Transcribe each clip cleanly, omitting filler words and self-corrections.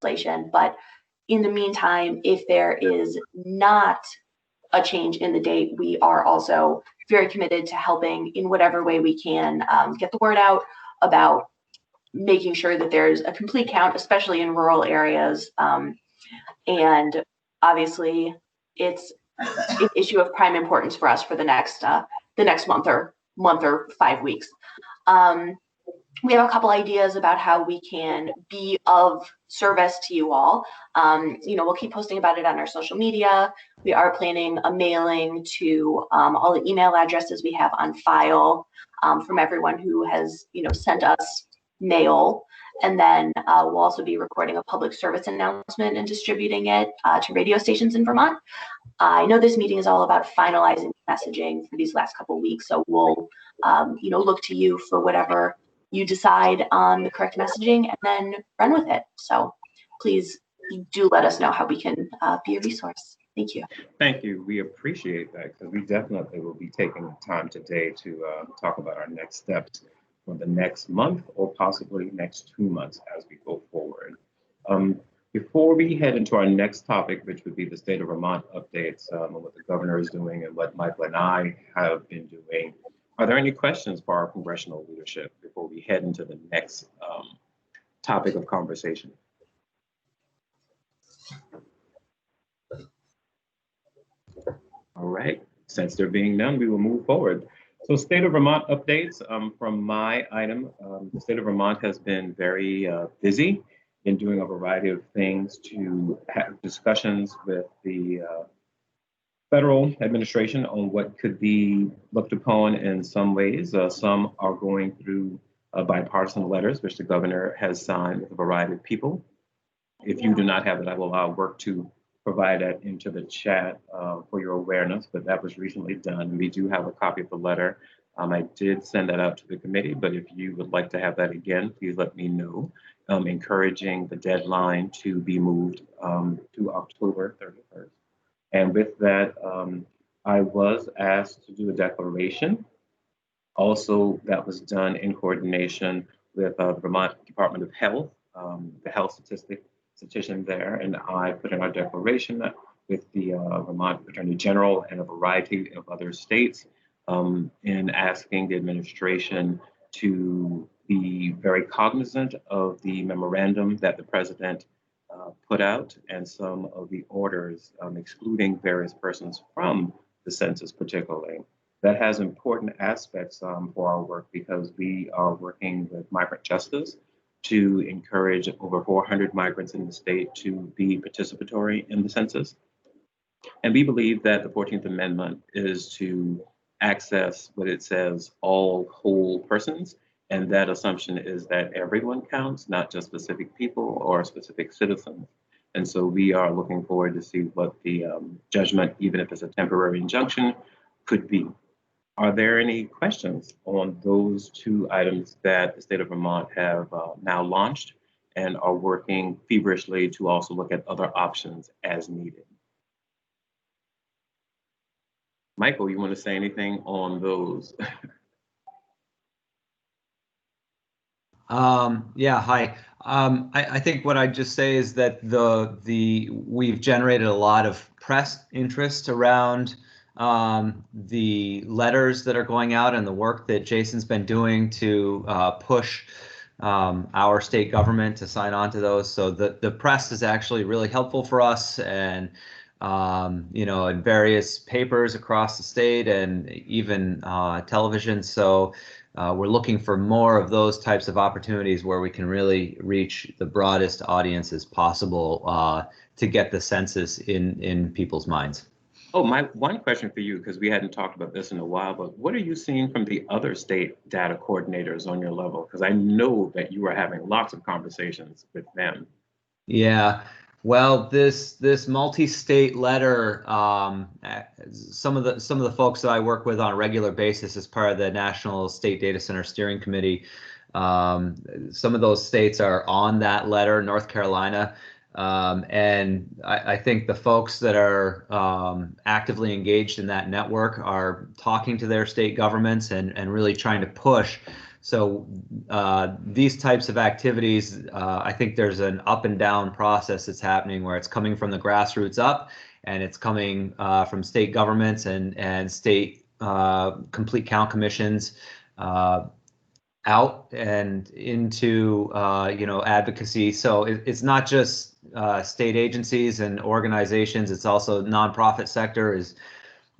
legislation. But in the meantime, if there is not a change in the date, we are also very committed to helping in whatever way we can get the word out about making sure that there's a complete count, especially in rural areas. And obviously, it's an issue of prime importance for us for the next month or 5 weeks. We have a couple ideas about how we can be of service to you all. We'll keep posting about it on our social media. We are planning a mailing to all the email addresses we have on file from everyone who has, sent us mail. And then we'll also be recording a public service announcement and distributing it to radio stations in Vermont. I know this meeting is all about finalizing messaging for these last couple of weeks, so we'll, look to you for whatever you decide on the correct messaging and then run with it. So please do let us know how we can be a resource. Thank you. Thank you. We appreciate that, because we definitely will be taking the time today to talk about our next steps for the next month or possibly next 2 months as we go forward. Before we head into our next topic, which would be the state of Vermont updates on what the governor is doing and what Michael and I have been doing, are there any questions for our congressional leadership before we head into the next topic of conversation? All right, since there being none, we will move forward. So state of Vermont updates from my item. The state of Vermont has been very busy in doing a variety of things to have discussions with the federal administration on what could be looked upon in some ways. Some are going through bipartisan letters, which the governor has signed with a variety of people. If you do not have it, I will work to provide that into the chat for your awareness, but that was recently done. We do have a copy of the letter. I did send that out to the committee, but if you would like to have that again, please let me know. Encouraging the deadline to be moved to October 31st. And with that, I was asked to do a declaration. Also, that was done in coordination with the Vermont Department of Health, the health statistician there, and I put in our declaration with the Vermont Attorney General and a variety of other states in asking the administration to be very cognizant of the memorandum that the president put out and some of the orders excluding various persons from the census particularly. That has important aspects for our work, because we are working with migrant justice to encourage over 400 migrants in the state to be participatory in the census. And we believe that the 14th Amendment is to access what it says, all whole persons. And that assumption is that everyone counts, not just specific people or specific citizens. And so we are looking forward to see what the judgment, even if it's a temporary injunction, could be. Are there any questions on those two items that the state of Vermont have now launched and are working feverishly to also look at other options as needed? Michael, you want to say anything on those? Yeah, hi. I think what I'd just say is that we've generated a lot of press interest around the letters that are going out and the work that Jason's been doing to push our state government to sign on to those. So the press is actually really helpful for us, and in various papers across the state and even television. So we're looking for more of those types of opportunities where we can really reach the broadest audiences possible to get the census in people's minds. Oh, my one question for you, because we hadn't talked about this in a while, but what are you seeing from the other state data coordinators on your level? Because I know that you are having lots of conversations with them. Yeah. Well, this multi-state letter, some of the folks that I work with on a regular basis as part of the National State Data Center Steering Committee, some of those states are on that letter, North Carolina, and I think the folks that are actively engaged in that network are talking to their state governments and really trying to push So these types of activities, I think there's an up and down process that's happening where it's coming from the grassroots up, and it's coming from state governments and state complete count commissions out and into advocacy. So it's not just state agencies and organizations, it's also nonprofit sector is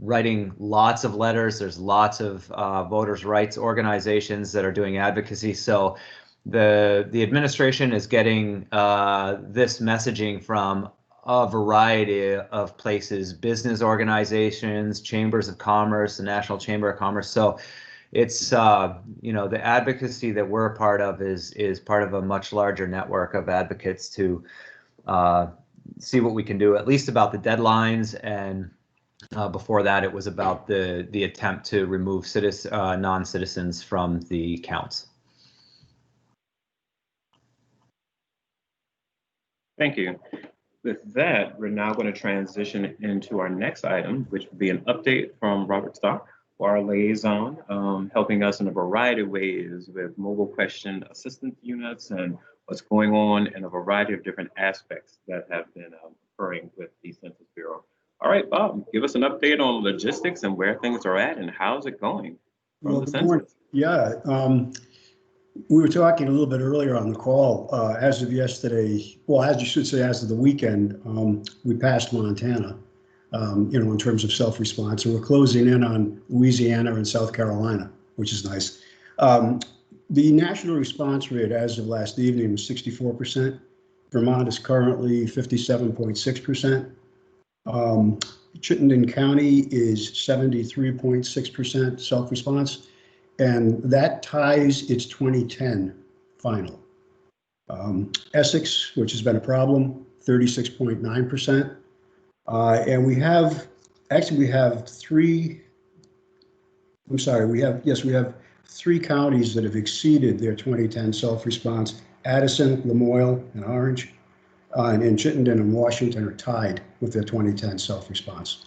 writing lots of letters. There's lots of voters' rights organizations that are doing advocacy. So the administration is getting this messaging from a variety of places, business organizations, chambers of commerce, the National Chamber of Commerce. So it's the advocacy that we're a part of is part of a much larger network of advocates to see what we can do, at least about the deadlines. And before that, it was about the attempt to remove non-citizens from the counts. Thank you. With that, we're now going to transition into our next item, which will be an update from Robert Stock, our liaison, helping us in a variety of ways with mobile question assistance units and what's going on in a variety of different aspects that have been occurring with the Census Bureau. All right, Bob, give us an update on logistics and where things are at and how's it going from the Census? Yeah, we were talking a little bit earlier on the call. As of yesterday, well, as you should say, as of the weekend, we passed Montana, in terms of self-response, and we're closing in on Louisiana and South Carolina, which is nice. The national response rate as of last evening was 64%. Vermont is currently 57.6%. Chittenden County is 73.6% self-response, and that ties its 2010 final. Essex, which has been a problem, 36.9%. And we have three counties that have exceeded their 2010 self-response: Addison, Lamoille, and Orange. And Chittenden and Washington are tied with their 2010 self-response.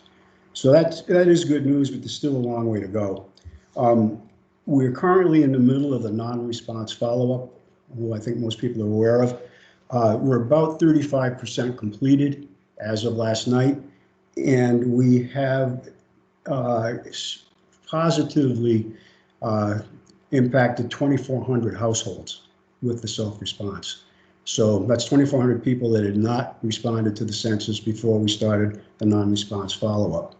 So that is good news, but there's still a long way to go. We're currently in the middle of the non-response follow-up, who I think most people are aware of. We're about 35% completed as of last night, and we have positively impacted 2,400 households with the self-response. So that's 2,400 people that had not responded to the census before we started the non-response follow-up.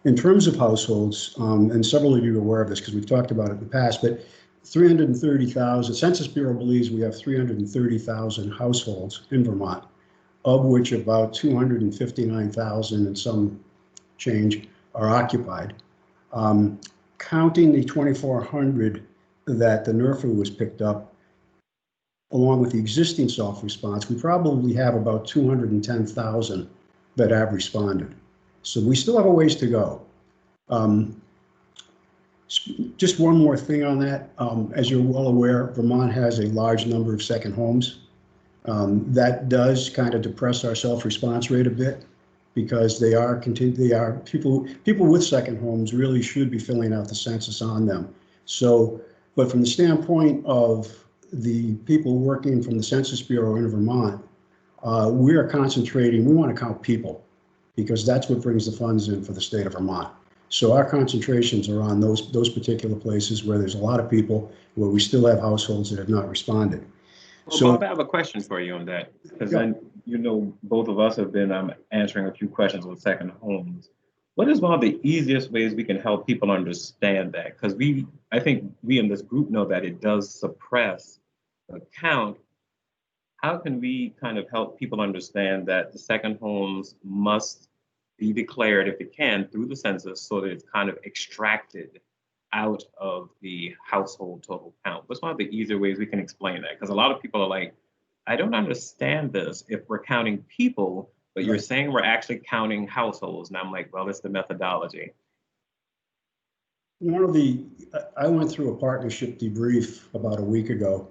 In terms of households, and several of you are aware of this because we've talked about it in the past, but 330,000, Census Bureau believes we have 330,000 households in Vermont, of which about 259,000 and some change are occupied. Counting the 2,400 that the NRFA was picked up, along with the existing self-response, we probably have about 210,000 that have responded. So we still have a ways to go. Just one more thing on that. As you're well aware, Vermont has a large number of second homes. That does kind of depress our self-response rate a bit because people with second homes really should be filling out the census on them. So, but from the standpoint of the people working from the Census Bureau in Vermont, we are concentrating, we want to count people because that's what brings the funds in for the state of Vermont. So our concentrations are on those particular places where there's a lot of people, where we still have households that have not responded. Well, so, Bob, I have a question for you on that, because then, both of us have been answering a few questions on second homes. What is one of the easiest ways we can help people understand that? Because I think we in this group know that it does suppress the count. How can we kind of help people understand that the second homes must be declared, if it can, through the census so that it's kind of extracted out of the household total count? What's one of the easier ways we can explain that? Because a lot of people are like, I don't understand this if we're counting people, but you're saying we're actually counting households. And I'm like, well, it's the methodology. I went through a partnership debrief about a week ago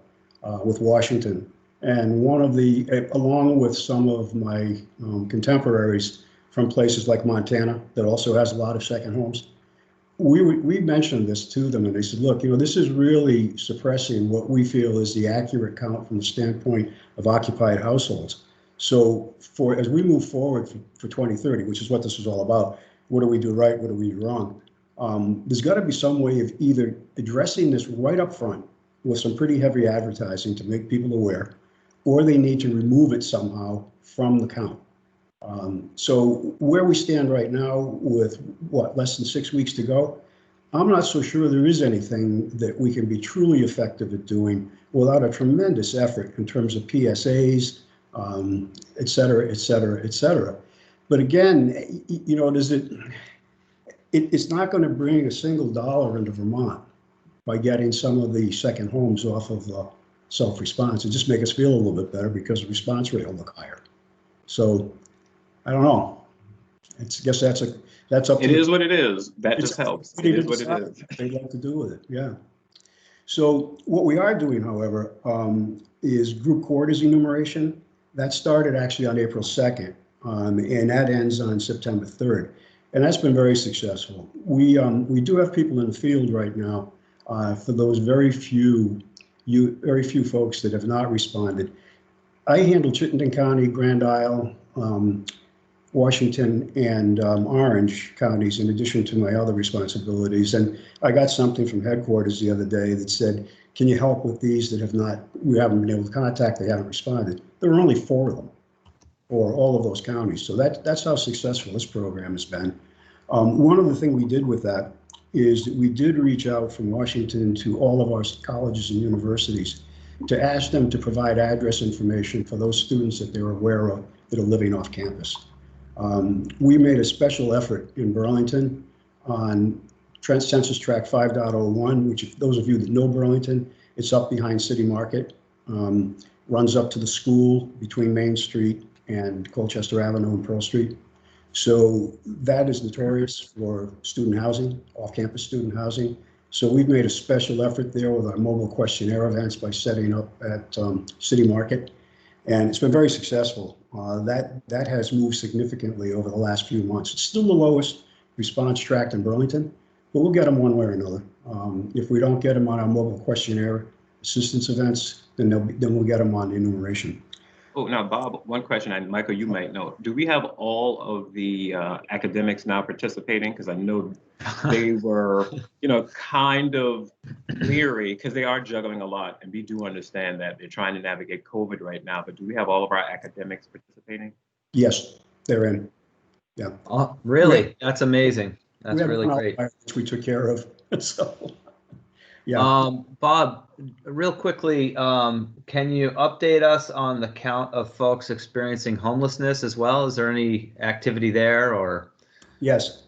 with Washington. And along with some of my contemporaries from places like Montana that also has a lot of second homes, we mentioned this to them, and they said, look, this is really suppressing what we feel is the accurate count from the standpoint of occupied households. So as we move forward for 2030, which is what this is all about, what do we do right, what do we do wrong? There's got to be some way of either addressing this right up front with some pretty heavy advertising to make people aware, or they need to remove it somehow from the count. So where we stand right now with less than 6 weeks to go, I'm not so sure there is anything that we can be truly effective at doing without a tremendous effort in terms of PSAs, et cetera, et cetera, et cetera. But again, it's not going to bring a single dollar into Vermont by getting some of the second homes off of self-response. It just make us feel a little bit better because the response rate will look higher. So I don't know. I guess that's up. It is what it is. That just helps. It is what it is. They'd like to do with it. Yeah. So what we are doing, however, is group quarters enumeration. That started actually on April 2nd, and that ends on September 3rd. And that's been very successful. We do have people in the field right now for those very few folks that have not responded. I handle Chittenden County, Grand Isle, Washington, and Orange counties in addition to my other responsibilities. And I got something from headquarters the other day that said, can you help with these that we haven't been able to contact, they haven't responded. There were only 4 of them for all of those counties. So that's how successful this program has been. One of the things we did with that is that we did reach out from Washington to all of our colleges and universities to ask them to provide address information for those students that they're aware of that are living off campus. We made a special effort in Burlington on Census Tract 5.01, which if those of you that know Burlington, it's up behind City Market, runs up to the school between Main Street and Colchester Avenue and Pearl Street. So that is notorious for student housing, off-campus student housing. So we've made a special effort there with our mobile questionnaire events by setting up at City Market. And it's been very successful. That has moved significantly over the last few months. It's still the lowest response tract in Burlington, but we'll get them one way or another. If we don't get them on our mobile questionnaire assistance events, then we'll get them on enumeration. Oh, now, Bob, one question, and Michael, you might know. Do we have all of the academics now participating? Because I know they were, kind of leery because they are juggling a lot. And we do understand that they're trying to navigate COVID right now. But do we have all of our academics participating? Yes, they're in. Yeah. Oh, really? That's amazing. That's really great. Which we took care of. So, yeah. Bob, real quickly, can you update us on the count of folks experiencing homelessness as well? Is there any activity there or? Yes.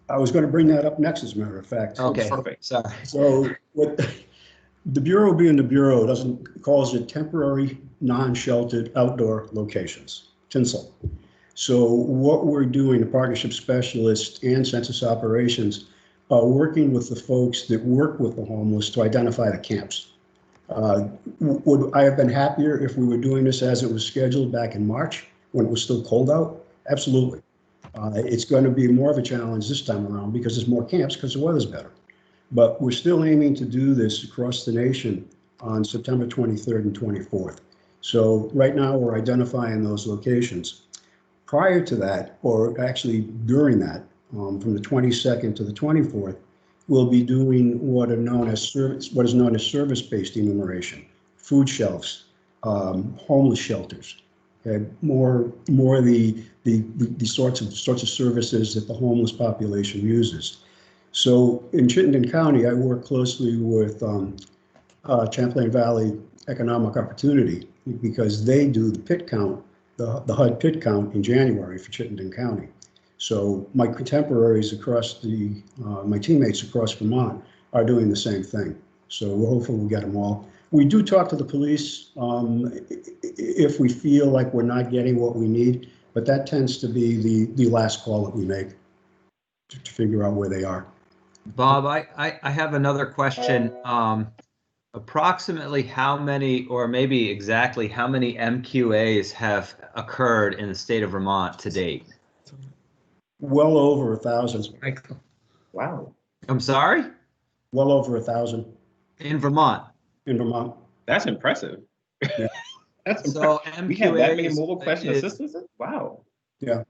I was going to bring that up next, as a matter of fact. Okay, perfect. Sorry. So what the Bureau being the Bureau calls it temporary non-sheltered outdoor locations, TNSL. So what we're doing, the partnership specialists and census operations are working with the folks that work with the homeless to identify the camps. Would I have been happier if we were doing this as it was scheduled back in March when it was still cold out? Absolutely. It's going to be more of a challenge this time around because there's more camps because the weather's better. But we're still aiming to do this across the nation on September 23rd and 24th. So right now we're identifying those locations. Prior to that, or actually during that, from the 22nd to the 24th, we'll be doing what is known as service-based enumeration, food shelves, homeless shelters. Okay, more the sorts of services that the homeless population uses. So in Chittenden County, I work closely with Champlain Valley Economic Opportunity because they do the pit count, the HUD pit count in January for Chittenden County. So my contemporaries across my teammates across Vermont are doing the same thing. So we're hopeful we'll get them all. We do talk to the police if we feel like we're not getting what we need, but that tends to be the last call that we make to figure out where they are. Bob, I have another question. Approximately how many, or maybe exactly how many MQAs have occurred in the state of Vermont to date? Well over 1,000. Wow. I'm sorry? Well over 1,000 In Vermont. in Vermont. That's impressive. Yeah. That's So impressive. We have that many MQA mobile question is assistants? Wow. Yeah.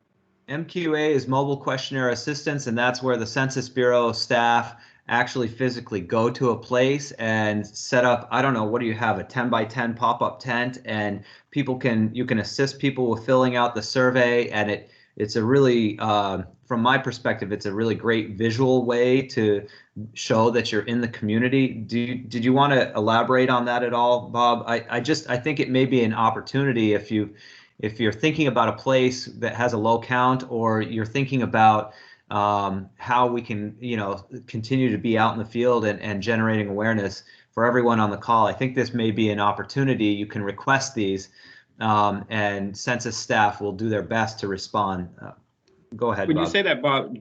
MQA is mobile questionnaire assistance, and that's where the Census Bureau staff actually physically go to a place and set up, I don't know, what do you have, a 10 by 10 pop-up tent, and you can assist people with filling out the survey, and it's a really, from my perspective, it's a really great visual way to show that you're in the community. Did you want to elaborate on that at all, Bob? I think it may be an opportunity if you're thinking about a place that has a low count, or you're thinking about how we can, continue to be out in the field and generating awareness for everyone on the call. I think this may be an opportunity. You can request these, and census staff will do their best to respond. Go ahead, When Bob. you say that, Bob,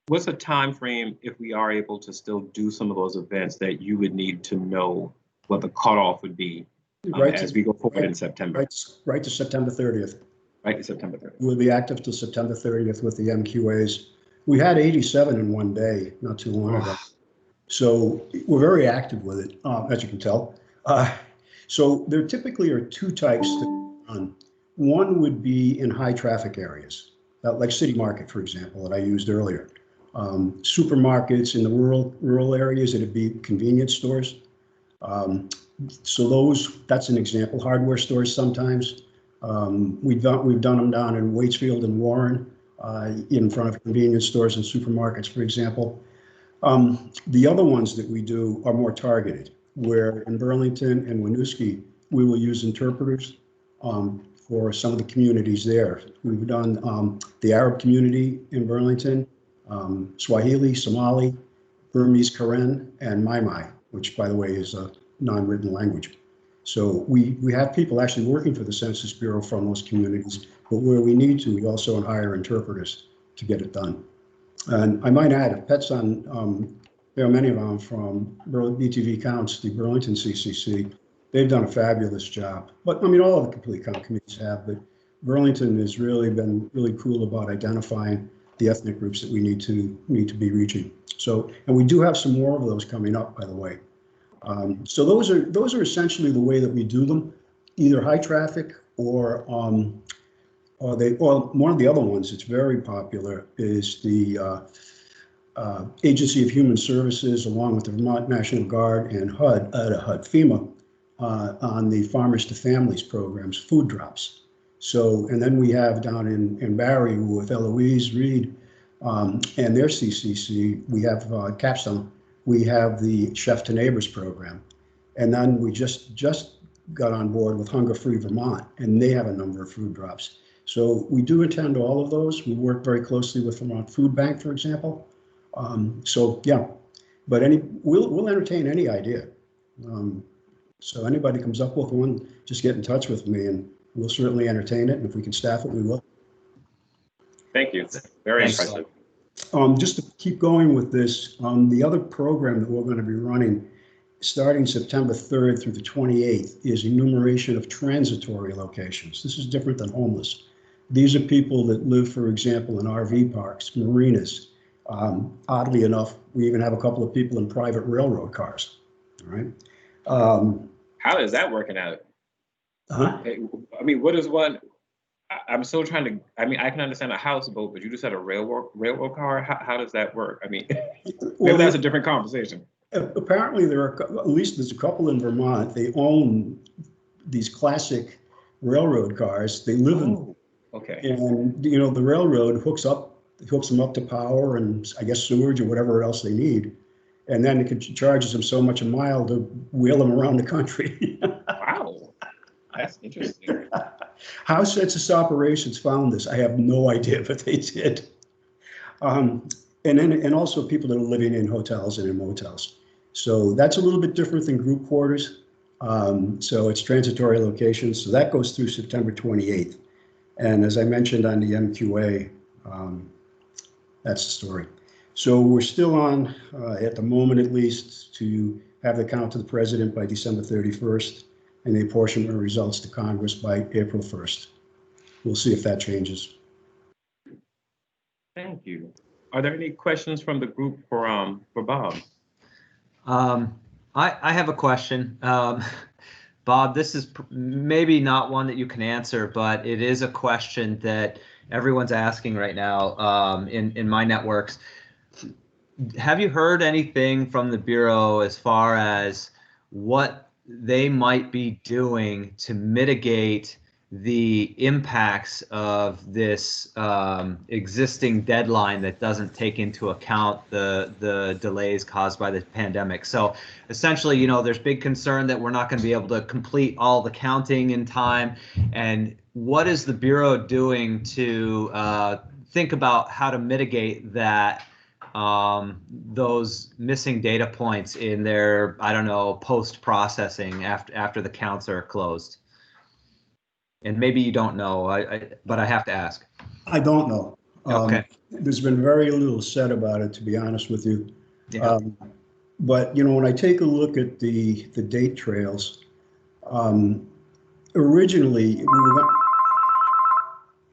what's a time frame if we are able to still do some of those events that you would need to know what the cutoff would be as we go forward in September? Right to September 30th. Right to September 30th. We'll be active till September 30th with the MQAs. We had 87 in one day not too long ago. So we're very active with it, as you can tell. So there typically are two types to run. One would be in high traffic areas, like City Market, for example, that I used earlier. Supermarkets in the rural areas, it'd be convenience stores. So that's an example. Hardware stores sometimes. We've done them down in Waitsfield and Warren, in front of convenience stores and supermarkets, for example. The other ones that we do are more targeted, where in Burlington and Winooski, we will use interpreters for some of the communities there. We've done the Arab community in Burlington, Swahili, Somali, Burmese Karen, and Mai, which, by the way, is a non-written language. So we have people actually working for the Census Bureau from those communities, but where we need to, we also hire interpreters to get it done. And I might add, if Pet's on, there are many of them from BTV Counts, the Burlington CCC. They've done a fabulous job. But I mean, all of the complete count committees have, but Burlington has really been really cool about identifying the ethnic groups that we need to be reaching. So, and we do have some more of those coming up, by the way. So those are essentially the way that we do them, either high traffic or one of the other ones that's very popular is the Agency of Human Services, along with the Vermont National Guard and FEMA, on the Farmers to Families programs, food drops. So, and then we have down in Barrie with Eloise Reed and their CCC, we have Capstone. We have the Chef to Neighbors program. And then we just got on board with Hunger Free Vermont, and they have a number of food drops. So we do attend all of those. We work very closely with Vermont Food Bank, for example. So yeah, but we'll entertain any idea. So anybody comes up with one, just get in touch with me and we'll certainly entertain it. And if we can staff it, we will. Thank you. Very impressive. Just to keep going with this, the other program that we're going to be running starting September 3rd through the 28th is enumeration of transitory locations. This is different than homeless. These are people that live, for example, in RV parks, marinas. Oddly enough, we even have a couple of people in private railroad cars. All right. How is that working out? I mean, what is one? I'm still trying to, I mean, I can understand a houseboat, but you just said a railroad car. How does that work? I mean, maybe that's a different conversation. Apparently there are, at least there's a couple in Vermont, they own these classic railroad cars. They live in, okay. And the railroad hooks them up to power and I guess sewage or whatever else they need. And then it charges them so much a mile to wheel them around the country. Wow, that's interesting. How Census Operations found this, I have no idea, but they did. And also people that are living in hotels and in motels. So that's a little bit different than group quarters. So it's transitory locations. So that goes through September 28th. And as I mentioned on the MQA, that's the story. So we're still on, at the moment at least, to have the count to the president by December 31st and the apportionment results to Congress by April 1st. We'll see if that changes. Thank you. Are there any questions from the group for Bob? I have a question. Bob, this is maybe not one that you can answer, but it is a question that everyone's asking right now in my networks. Have you heard anything from the Bureau as far as what they might be doing to mitigate the impacts of this existing deadline that doesn't take into account the delays caused by the pandemic? So essentially, you know, there's big concern that we're not going to be able to complete all the counting in time. And what is the Bureau doing to think about how to mitigate that? Those missing data points in their, I don't know, post-processing after the counts are closed? And maybe you don't know, but I have to ask. I don't know. Okay. There's been very little said about it, to be honest with you. Yeah. But, you know, when I take a look at the date trails, originally,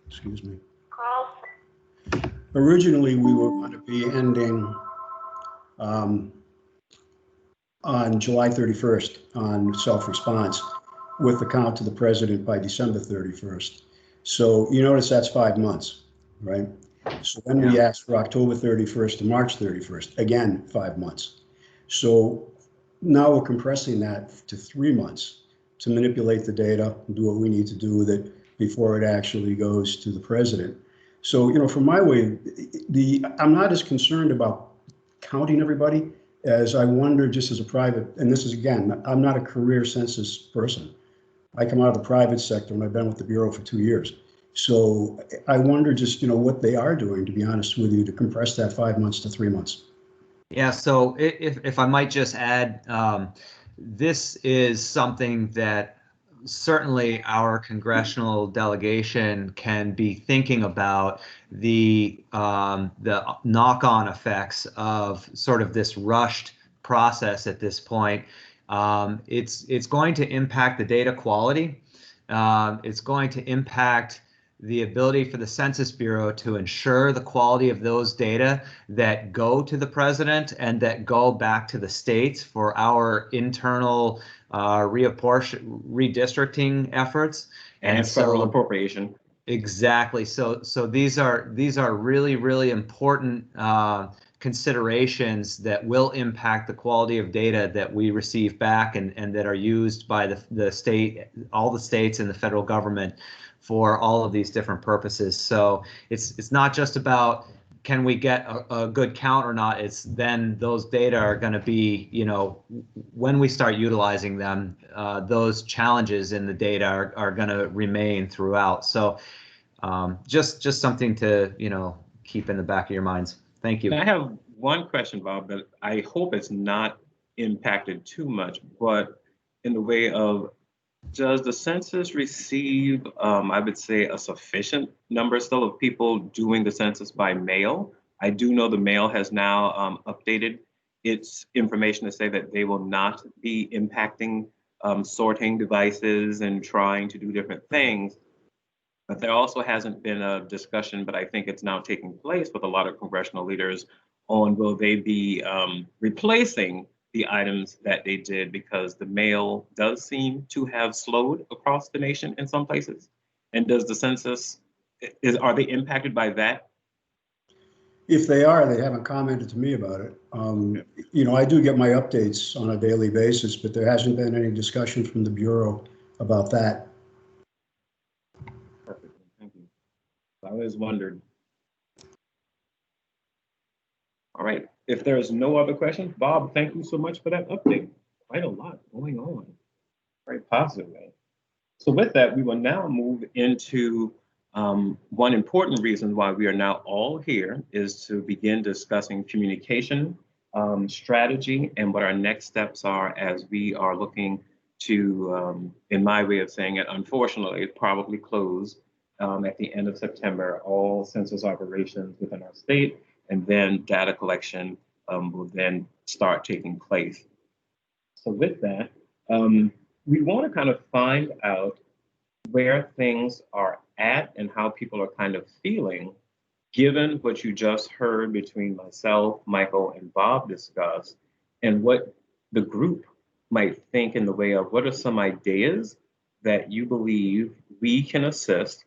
excuse me. Originally, we were going to be ending on July 31st on self-response with the count to the president by December 31st. So you notice that's 5 months, right? So then we asked for October 31st to March 31st, again, 5 months. So now we're compressing that to 3 months to manipulate the data and do what we need to do with it before it actually goes to the president. So, you know, from my way, I'm not as concerned about counting everybody as I wonder just as a private, and this is, again, I'm not a career census person. I come out of the private sector and I've been with the Bureau for 2 years. So I wonder just, you know, what they are doing, to be honest with you, to compress that 5 months to 3 months. Yeah, so if I might just add, this is something that certainly our congressional delegation can be thinking about, the knock-on effects of sort of this rushed process at this point. It's going to impact the data quality. It's going to impact the ability for the Census Bureau to ensure the quality of those data that go to the president and that go back to the states for our internal redistricting efforts. And federal appropriation. Exactly. So these are really, really important considerations that will impact the quality of data that we receive back and that are used by the state, all the states and the federal government for all of these different purposes. So it's not just about can we get a good count or not, it's then those data are going to be, you know, when we start utilizing them, those challenges in the data are going to remain throughout. So just something to, you know, keep in the back of your minds. Thank you. I have one question, Bob, that I hope it's not impacted too much, but in the way of, does the census receive, I would say, a sufficient number still of people doing the census by mail? I do know the mail has now updated its information to say that they will not be impacting sorting devices and trying to do different things. But there also hasn't been a discussion, but I think it's now taking place with a lot of congressional leaders on will they be replacing the items that they did, because the mail does seem to have slowed across the nation in some places. And does the census, are they impacted by that? If they are, they haven't commented to me about it. You know, I do get my updates on a daily basis, but there hasn't been any discussion from the Bureau about that. Perfect, thank you. I always wondered. All right, if there's no other questions, Bob, thank you so much for that update. Quite a lot going on, very positive way. So with that, we will now move into one important reason why we are now all here is to begin discussing communication strategy and what our next steps are as we are looking to, in my way of saying it, unfortunately, probably close at the end of September, all census operations within our state, and then data collection will then start taking place. So with that, we want to kind of find out where things are at and how people are kind of feeling given what you just heard between myself, Michael, and Bob discuss, and what the group might think in the way of what are some ideas that you believe we can assist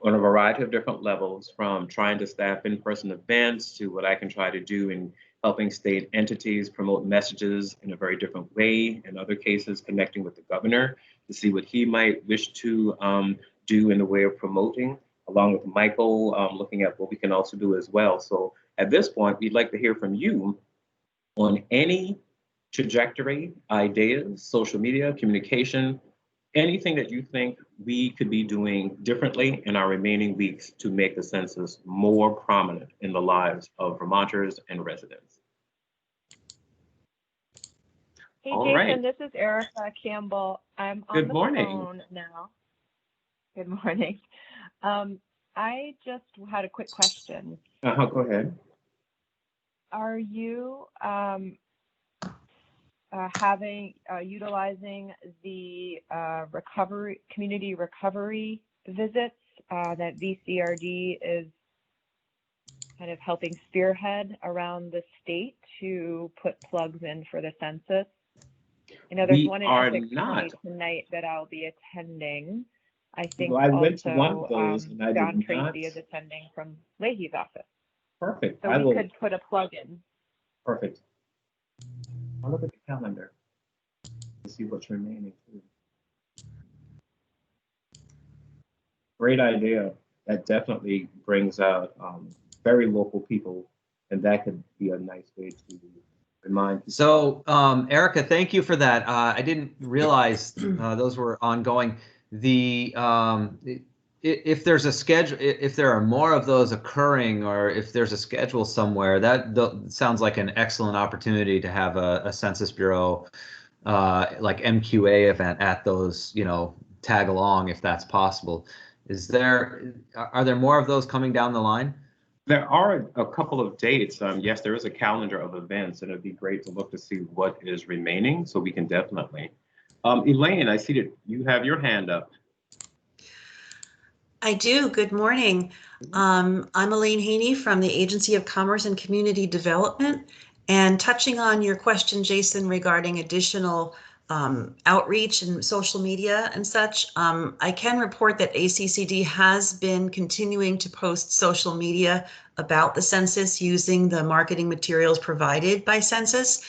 on a variety of different levels, from trying to staff in-person events to what I can try to do in helping state entities promote messages in a very different way. In other cases, connecting with the governor to see what he might wish to do in the way of promoting, along with Michael, looking at what we can also do as well. So at this point, we'd like to hear from you on any trajectory, ideas, social media, communication, anything that you think we could be doing differently in our remaining weeks to make the census more prominent in the lives of Vermonters and residents. Hey, All Jason, right. this is Erica Campbell. I'm on Good the morning. phone now. Good morning. I just had a quick question. Go ahead. Are you utilizing the community recovery visits that VCRD is kind of helping spearhead around the state to put plugs in for the census? I know there's We one in are Essex not. County tonight that I'll be attending. I think Well, I also went to one of those and I did John not. Tracy is attending from Leahy's office. Perfect. So I we will. could put a plug in. Perfect. I'll look at the calendar to see what's remaining too. Great idea. That definitely brings out very local people, and that could be a nice way to remind people. So, Erica, thank you for that. I didn't realize those were ongoing. If there's a schedule, if there are more of those occurring, or if there's a schedule somewhere, that sounds like an excellent opportunity to have a Census Bureau like MQA event at those, tag along if that's possible. Are there more of those coming down the line? There are a couple of dates. Yes, there is a calendar of events, and it'd be great to look to see what is remaining, so we can definitely. Elaine, I see that you have your hand up. I do. Good morning. I'm Elaine Haney from the Agency of Commerce and Community Development. And touching on your question, Jason, regarding additional outreach and social media and such, I can report that ACCD has been continuing to post social media about the census using the marketing materials provided by Census.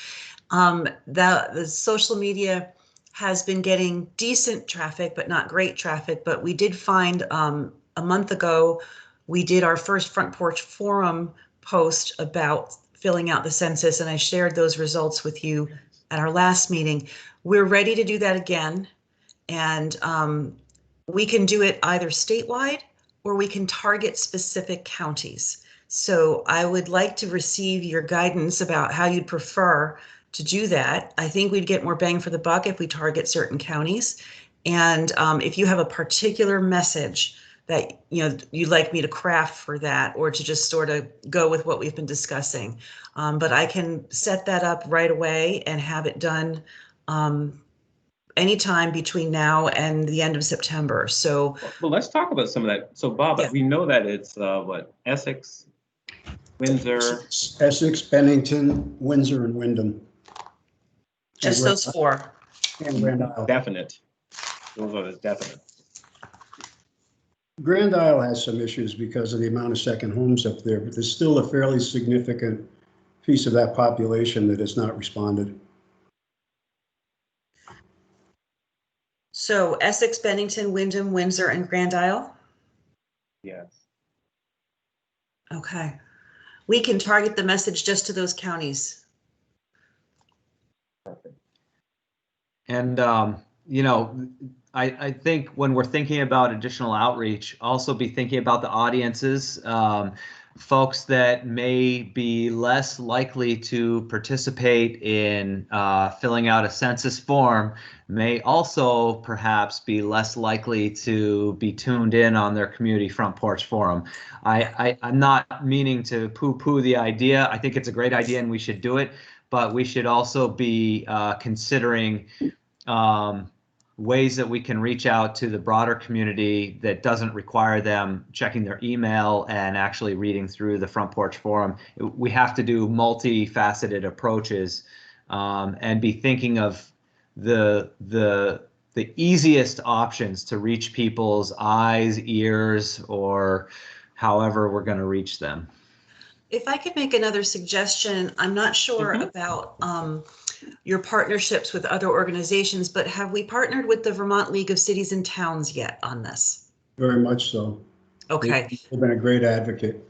The social media has been getting decent traffic, but not great traffic. But we did find a month ago, we did our first Front Porch Forum post about filling out the census, and I shared those results with you at our last meeting. We're ready to do that again, and we can do it either statewide or we can target specific counties. So I would like to receive your guidance about how you'd prefer to do that. I think we'd get more bang for the buck if we target certain counties. And if you have a particular message that you'd like me to craft for that, or to just sort of go with what we've been discussing. But I can set that up right away and have it done anytime between now and the end of September. So well, let's talk about some of that. So Bob, Yeah. we know that it's Essex, Windsor, Essex, Bennington, Windsor, and Wyndham. just those four. And Grand Isle. definite. Those are the definite. Grand Isle has some issues because of the amount of second homes up there, but there's still a fairly significant piece of that population that has not responded. So Essex, Bennington, Wyndham, Windsor, and Grand Isle? Yes. Okay. We can target the message just to those counties. Perfect. And, I think when we're thinking about additional outreach, also be thinking about the audiences, folks that may be less likely to participate in filling out a census form may also perhaps be less likely to be tuned in on their community front porch forum. I'm not meaning to poo-poo the idea. I think it's a great idea and we should do it, but we should also be considering ways that we can reach out to the broader community that doesn't require them checking their email and actually reading through the Front Porch Forum. We have to do multifaceted approaches and be thinking of the easiest options to reach people's eyes, ears, or however we're going to reach them. If I could make another suggestion, I'm not sure about your partnerships with other organizations, but have we partnered with the Vermont League of Cities and Towns yet on this? Very much so. Okay. They've been a great advocate.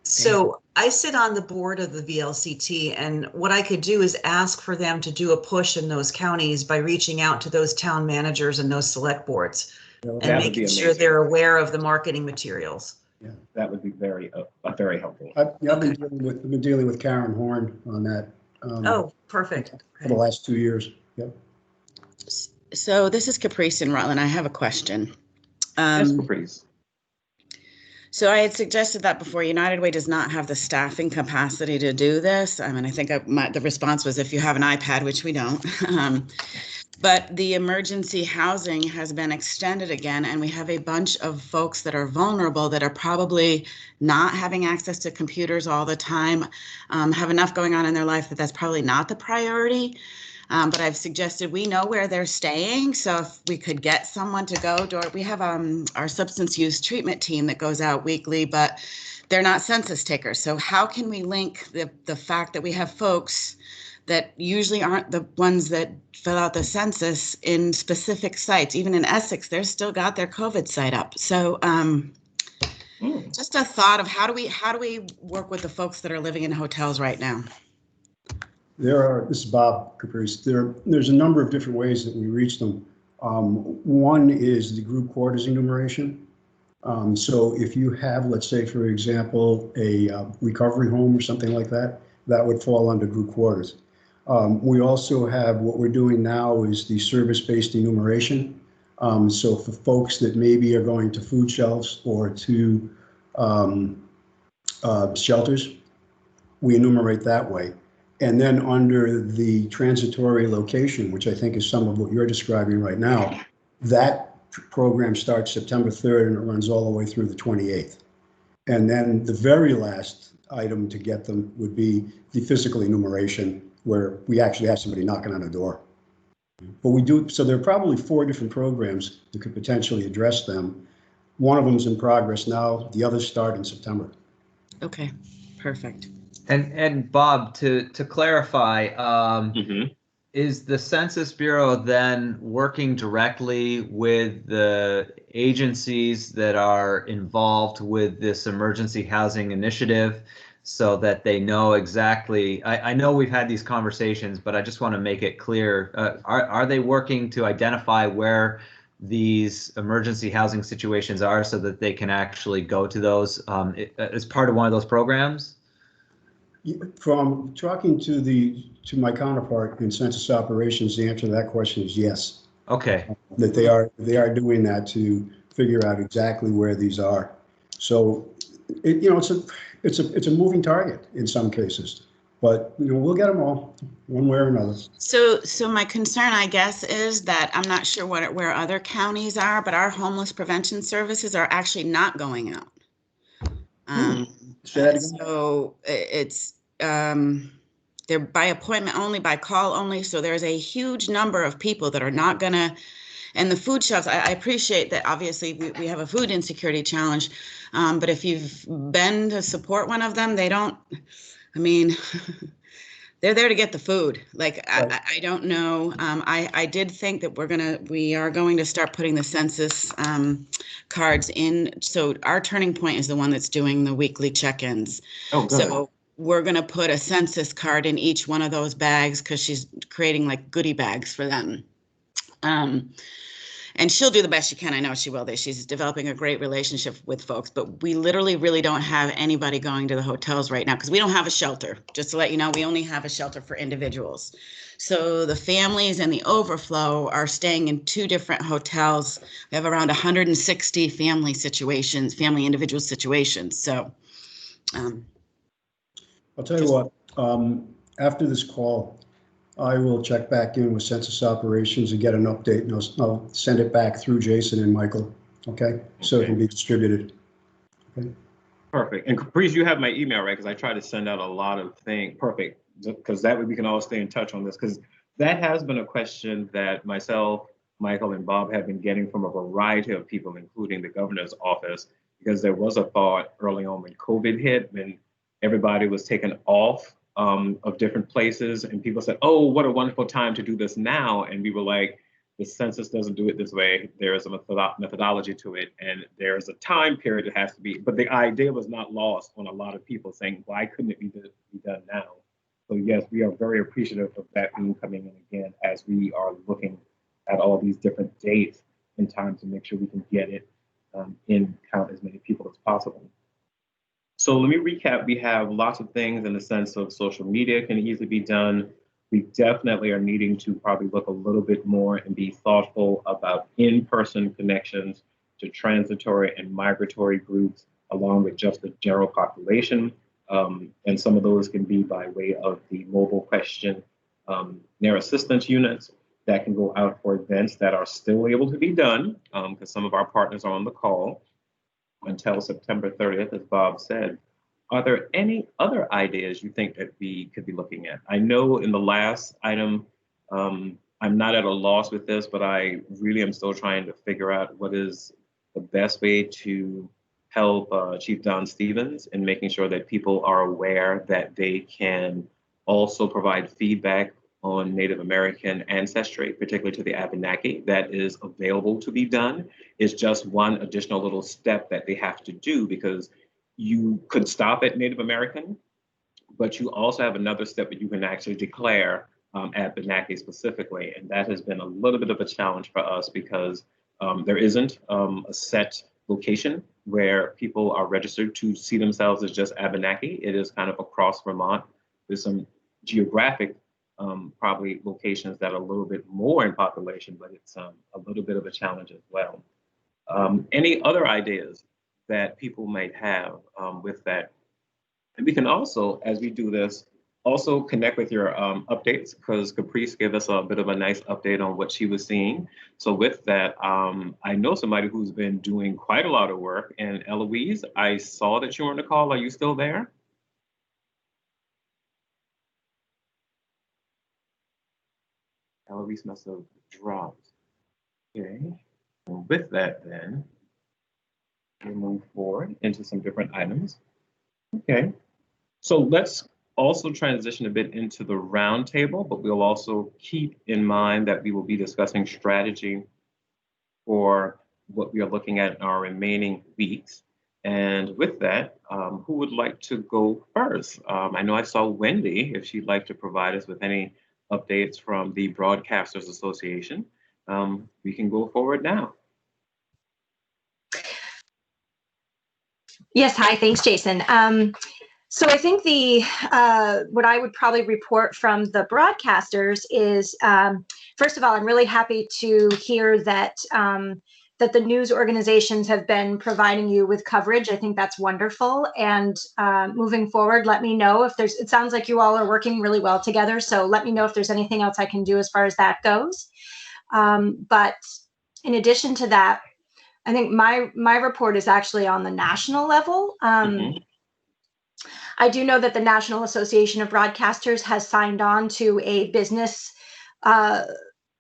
So I sit on the board of the VLCT, and what I could do is ask for them to do a push in those counties by reaching out to those town managers and those select boards and making sure they're aware of the marketing materials. Yeah, that would be very helpful. I've been dealing with Karen Horn on that. Oh, perfect. For the last 2 years. Yep. So this is Caprice in Rutland. I have a question. Yes, Caprice. So I had suggested that before. United Way does not have the staffing capacity to do this. I mean, I think the response was if you have an iPad, which we don't. But the emergency housing has been extended again, and we have a bunch of folks that are vulnerable that are probably not having access to computers all the time, have enough going on in their life that that's probably not the priority. But I've suggested we know where they're staying. So if we could get someone to go we have our substance use treatment team that goes out weekly, but they're not census takers. So how can we link the fact that we have folks that usually aren't the ones that fill out the census in specific sites? Even in Essex, they're still got their COVID site up. So just a thought of how do we work with the folks that are living in hotels right now? This is Bob Caprice. There's a number of different ways that we reach them. One is the group quarters enumeration. So if you have, let's say, for example, a recovery home or something like that, that would fall under group quarters. We also have, what we're doing now is the service-based enumeration. So for folks that maybe are going to food shelves or to shelters, we enumerate that way. And then under the transitory location, which I think is some of what you're describing right now, that program starts September 3rd and it runs all the way through the 28th. And then the very last item to get them would be the physical enumeration, where we actually have somebody knocking on the door. But we do, so there are probably 4 different programs that could potentially address them. One of them is in progress now. The others start in September. Okay, perfect. And Bob, to clarify, is the Census Bureau then working directly with the agencies that are involved with this emergency housing initiative so that they know exactly? I know we've had these conversations, but I just want to make it clear. Are they working to identify where these emergency housing situations are so that they can actually go to those as part of one of those programs? From talking to my counterpart in census operations, the answer to that question is yes. Okay. That they are doing that to figure out exactly where these are. So it's a moving target in some cases, but we'll get them all one way or another. So my concern, I guess, is that I'm not sure where other counties are, but our homeless prevention services are actually not going out. So it's they're by appointment only, by call only. So there's a huge number of people that are not gonna. And the food shelves, I appreciate that obviously we have a food insecurity challenge, but if you've been to support one of them, they don't, I mean, they're there to get the food. Like, right. I don't know. I did think that we are going to start putting the census cards in. So our Turning Point is the one that's doing the weekly check-ins. Oh, good. So we're going to put a census card in each one of those bags because she's creating like goodie bags for them. And she'll do the best she can. I know she will. She's developing a great relationship with folks, but we literally really don't have anybody going to the hotels right now because we don't have a shelter. Just to let you know, we only have a shelter for individuals. So the families and the overflow are staying in 2 different hotels. We have around 160 family individual situations. So I'll tell you what, after this call, I will check back in with Census Operations and get an update, and I'll send it back through Jason and Michael, okay? So it can be distributed. Okay. Perfect. And Caprice, you have my email, right? Because I try to send out a lot of things. Perfect. Because that way we can all stay in touch on this. Because that has been a question that myself, Michael, and Bob have been getting from a variety of people, including the governor's office, because there was a thought early on when COVID hit, when everybody was taken off of different places, and people said, oh, what a wonderful time to do this now. And we were like, the census doesn't do it this way. There is a methodology to it, and there is a time period it has to be. But the idea was not lost on a lot of people saying, why couldn't it be done now? So yes, we are very appreciative of that being coming in again as we are looking at all these different dates and times to make sure we can get it in count as many people as possible. So let me recap. We have lots of things in the sense of social media can easily be done. We definitely are needing to probably look a little bit more and be thoughtful about in-person connections to transitory and migratory groups, along with just the general population. And some of those can be by way of the mobile question near assistance units that can go out for events that are still able to be done, because some of our partners are on the call until September 30th, as Bob said. Are there any other ideas you think that we could be looking at? I know in the last item, I'm not at a loss with this, but I really am still trying to figure out what is the best way to help Chief Don Stevens in making sure that people are aware that they can also provide feedback on Native American ancestry, particularly to the Abenaki, that is available to be done. It's just one additional little step that they have to do, because you could stop at Native American, but you also have another step that you can actually declare Abenaki specifically. And that has been a little bit of a challenge for us because there isn't a set location where people are registered to see themselves as just Abenaki. It is kind of across Vermont. There's some geographic probably locations that are a little bit more in population, but it's a little bit of a challenge as well. Any other ideas that people might have with that? And we can also, as we do this, also connect with your updates, because Caprice gave us a bit of a nice update on what she was seeing. So with that, I know somebody who's been doing quite a lot of work, and Eloise, I saw that you were on the call. Are you still there? Eloise must have dropped. Okay, well, with that then, we'll move forward into some different items. Okay, so let's also transition a bit into the roundtable, but we'll also keep in mind that we will be discussing strategy for what we are looking at in our remaining weeks. And with that, who would like to go first? I know I saw Wendy, if she'd like to provide us with any updates from the Broadcasters Association. We can go forward now. Yes, hi, thanks, Jason. So I think what I would probably report from the broadcasters is, first of all, I'm really happy to hear that that the news organizations have been providing you with coverage. I think that's wonderful. And moving forward, let me know if it sounds like you all are working really well together. So let me know if there's anything else I can do as far as that goes. But in addition to that, I think my report is actually on the national level. I do know that the National Association of Broadcasters has signed on to a business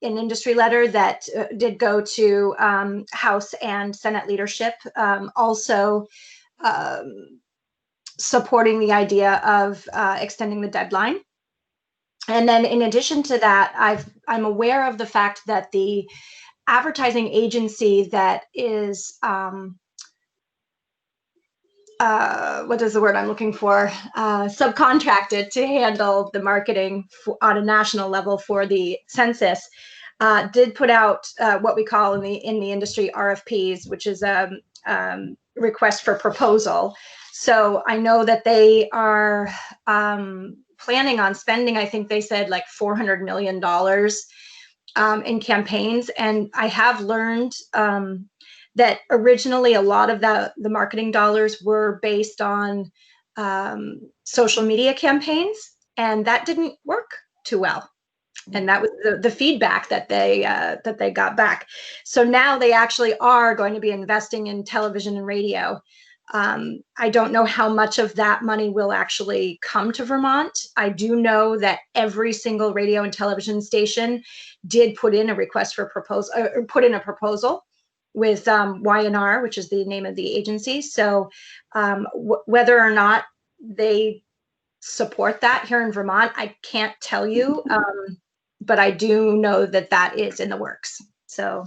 and industry letter that did go to House and Senate leadership, also supporting the idea of extending the deadline. And then in addition to that, I'm aware of the fact that the advertising agency that is what is the word I'm looking for? Subcontracted to handle the marketing on a national level for the census, did put out what we call in the industry RFPs, which is a request for proposal. So I know that they are planning on spending, I think they said like $400 million in campaigns. And I have learned that originally a lot of the marketing dollars were based on social media campaigns, and that didn't work too well. And that was the feedback that they got back. So now they actually are going to be investing in television and radio. I don't know how much of that money will actually come to Vermont. I do know that every single radio and television station did put in a request for proposal, or put in a proposal with Y&R, which is the name of the agency. So whether or not they support that here in Vermont, I can't tell you, but I do know that that is in the works. So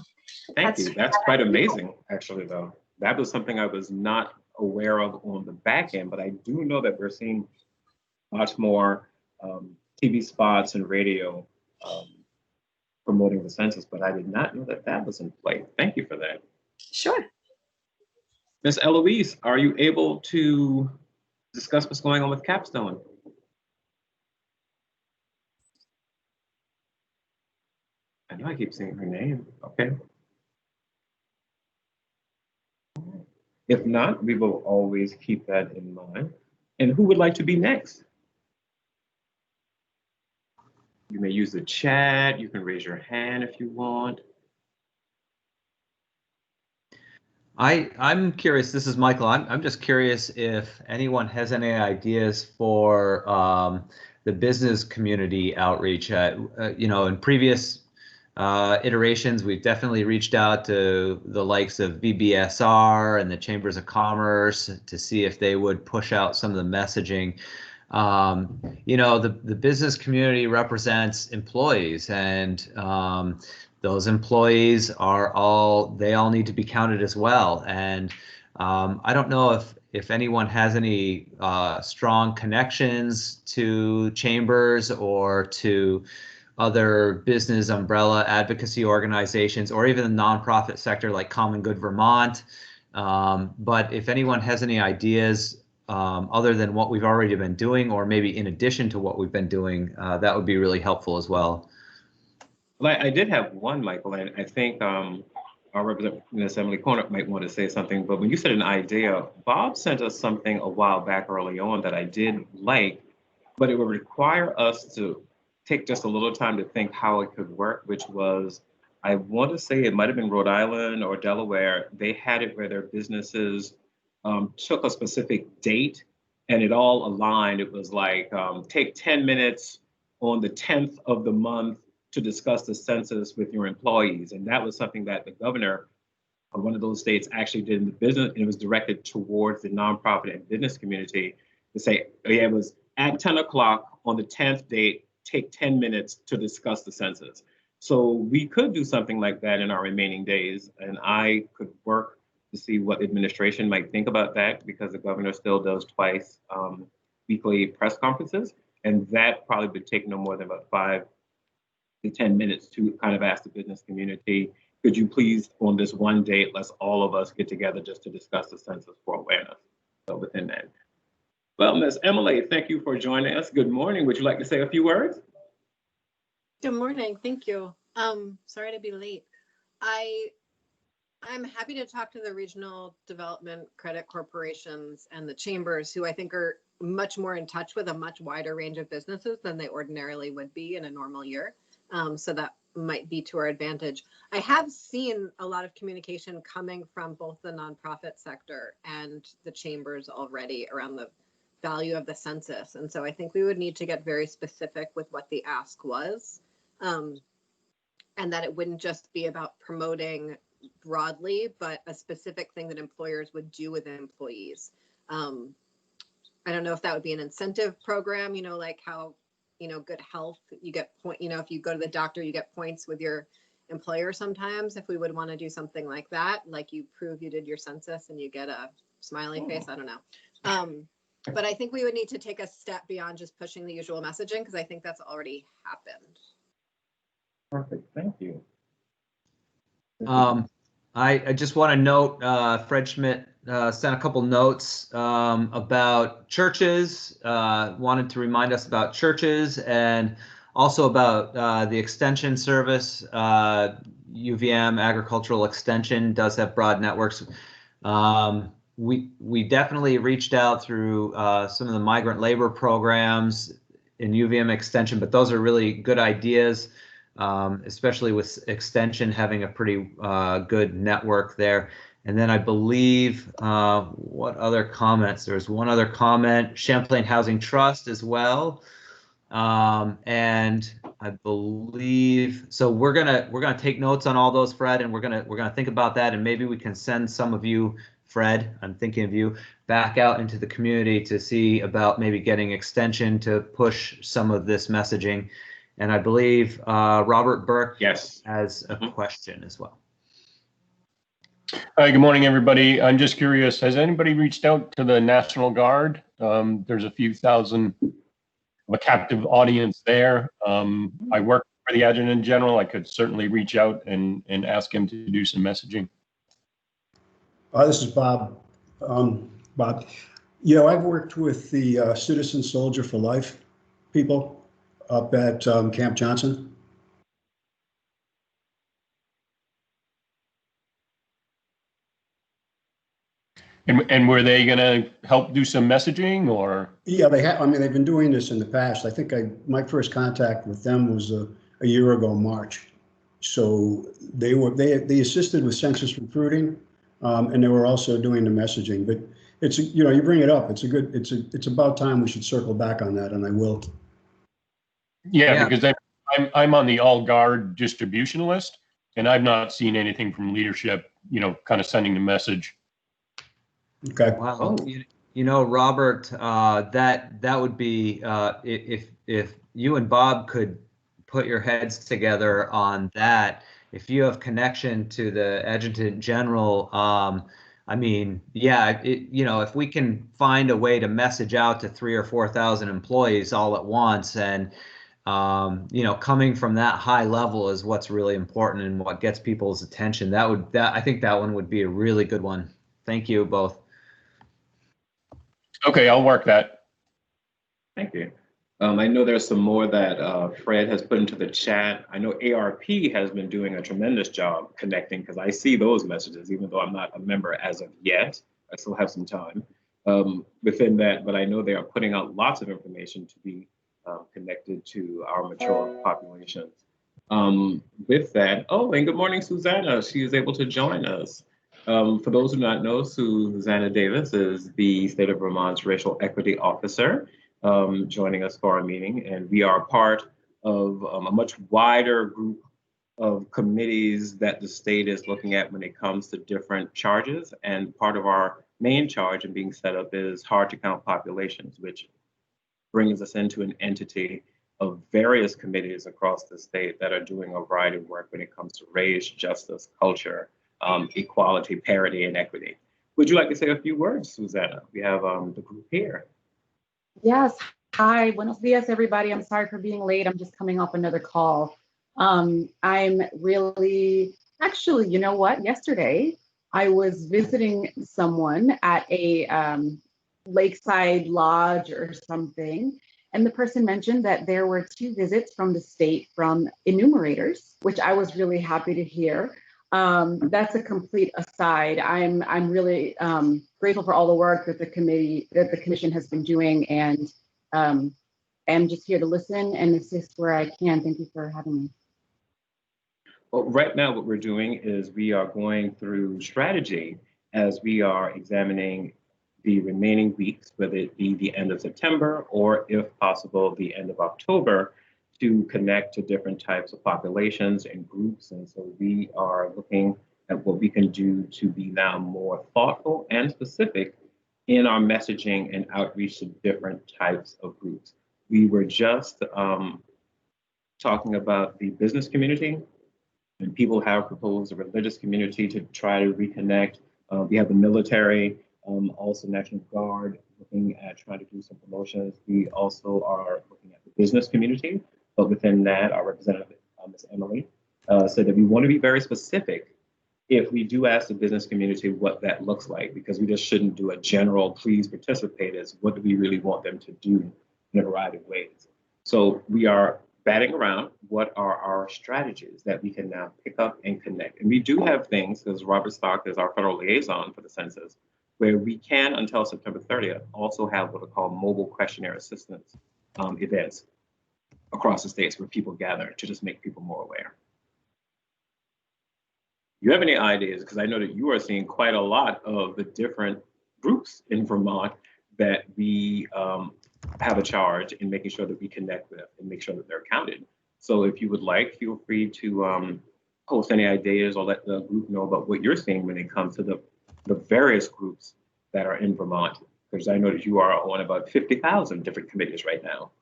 thank you. That's quite amazing, actually, though. That was something I was not aware of on the back end, but I do know that we're seeing much more TV spots and radio promoting the census, but I did not know that that was in play. Thank you for that. Sure. Ms. Eloise, are you able to discuss what's going on with Capstone? I know I keep saying her name. Okay. If not, we will always keep that in mind. And who would like to be next? You may use the chat. You can raise your hand if you want. I'm curious. This is Michael. I'm just curious if anyone has any ideas for the business community outreach. You know, in previous iterations, we've definitely reached out to the likes of VBSR and the Chambers of Commerce to see if they would push out some of the messaging. You know, the business community represents employees, and those employees they all need to be counted as well. And I don't know if anyone has any strong connections to chambers or to other business umbrella advocacy organizations, or even the nonprofit sector like Common Good Vermont. But if anyone has any ideas other than what we've already been doing, or maybe in addition to what we've been doing, that would be really helpful as well. Well, I did have one, Michael, and I think our representative, Ms. Emily Corner, might want to say something. But when you said an idea, Bob sent us something a while back early on that I did like, but it would require us to take just a little time to think how it could work, which was, I want to say it might have been Rhode Island or Delaware. They had it where their businesses took a specific date and it all aligned. It was like, take 10 minutes on the 10th of the month to discuss the census with your employees. And that was something that the governor of one of those states actually did in the business, and it was directed towards the nonprofit and business community to say, yeah, it was at 10 o'clock on the 10th date, take 10 minutes to discuss the census. So we could do something like that in our remaining days, and I could work to see what the administration might think about that, because the governor still does twice weekly press conferences, and that probably would take no more than about 5 to 10 minutes to kind of ask the business community, could you please, on this one date, let's all of us get together just to discuss the census for awareness. So within that. Well, Ms. Emily, thank you for joining us. Good morning. Would you like to say a few words? Good morning. Thank you. Sorry to be late. I'm happy to talk to the regional development credit corporations and the chambers, who I think are much more in touch with a much wider range of businesses than they ordinarily would be in a normal year. So that might be to our advantage. I have seen a lot of communication coming from both the nonprofit sector and the chambers already around the value of the census. And so I think we would need to get very specific with what the ask was, and that it wouldn't just be about promoting broadly, but a specific thing that employers would do with employees. I don't know if that would be an incentive program, you know, like how, you know, good health, you get point, you know, if you go to the doctor, you get points with your employer sometimes. If we would want to do something like that, like you prove you did your census and you get a smiley face, I don't know. But I think we would need to take a step beyond just pushing the usual messaging, because I think that's already happened. Perfect, thank you. I just want to note, Fred Schmidt sent a couple notes about churches, wanted to remind us about churches, and also about the extension service. UVM Agricultural Extension does have broad networks. We definitely reached out through some of the migrant labor programs in UVM extension, but those are really good ideas, especially with extension having a pretty good network there. And then I believe, what other comments? There's one other comment, Champlain Housing Trust as well. And I believe, so we're gonna take notes on all those, Fred, and we're gonna think about that, and maybe we can send some of you, Fred, I'm thinking of you, back out into the community to see about maybe getting extension to push some of this messaging. And I believe Robert Burke Yes. has a question as well. Hi, good morning, everybody. I'm just curious, has anybody reached out to the National Guard? There's a few thousand of a captive audience there. I work for the Adjutant General. I could certainly reach out and ask him to do some messaging. This is Bob. Bob, you know, I've worked with the Citizen Soldier for Life people up at Camp Johnson. And were they going to help do some messaging, or? Yeah, they have. I mean, they've been doing this in the past. I think my first contact with them was a year ago, March. So they assisted with census recruiting, and they were also doing the messaging. But it's, you know, you bring it up. It's about time we should circle back on that, and I will. Yeah, because I'm on the all guard distribution list, and I've not seen anything from leadership, you know, kind of sending the message. Okay. Wow. You know, Robert, that would be if you and Bob could put your heads together on that. If you have connection to the Adjutant General, I mean, yeah, you know, if we can find a way to message out to 3,000 or 4,000 employees all at once, and you know, coming from that high level is what's really important and what gets people's attention. I think that one would be a really good one. Thank you both. Okay, I'll work that. Thank you. I know there's some more that Fred has put into the chat. I know ARP has been doing a tremendous job connecting, because I see those messages, even though I'm not a member as of yet. I still have some time within that, but I know they are putting out lots of information to be connected to our mature populations. With that, oh, and good morning, Susanna. She is able to join us. For those who do not know, Susanna Davis is the State of Vermont's Racial Equity Officer, joining us for our meeting. And we are part of a much wider group of committees that the state is looking at when it comes to different charges. And part of our main charge in being set up is hard to count populations, which brings us into an entity of various committees across the state that are doing a variety of work when it comes to race, justice, culture, equality, parity, and equity. Would you like to say a few words, Susanna? We have the group here. Yes. Hi, buenos dias, everybody. I'm sorry for being late. I'm just coming off another call. I'm really, actually, you know what? Yesterday, I was visiting someone at a lakeside lodge or something, and the person mentioned that there were 2 visits from the state from enumerators, which I was really happy to hear. That's a complete aside. I'm really grateful for all the work that the commission has been doing, and I'm just here to listen and assist where I can. Thank you for having me. Well, right now what we're doing is we are going through strategy as we are examining the remaining weeks, whether it be the end of September or, if possible, the end of October, to connect to different types of populations and groups. And so we are looking at what we can do to be now more thoughtful and specific in our messaging and outreach to different types of groups. We were just talking about the business community, and people have proposed a religious community to try to reconnect. We have the military, also National Guard, looking at trying to do some promotions. We also are looking at the business community. But within that, our representative, Ms. Emily, said that we want to be very specific if we do ask the business community what that looks like, because we just shouldn't do a general please participate. As what do we really want them to do in a variety of ways. So we are batting around what are our strategies that we can now pick up and connect. And we do have things, because Robert Stock is our federal liaison for the census, where we can, until September 30th, also have what are called mobile questionnaire assistance events across the states where people gather to just make people more aware. You have any ideas? Because I know that you are seeing quite a lot of the different groups in Vermont that we have a charge in making sure that we connect with and make sure that they're counted. So if you would like, feel free to post any ideas or let the group know about what you're seeing when it comes to the various groups that are in Vermont. Because I know that you are on about 50,000 different committees right now.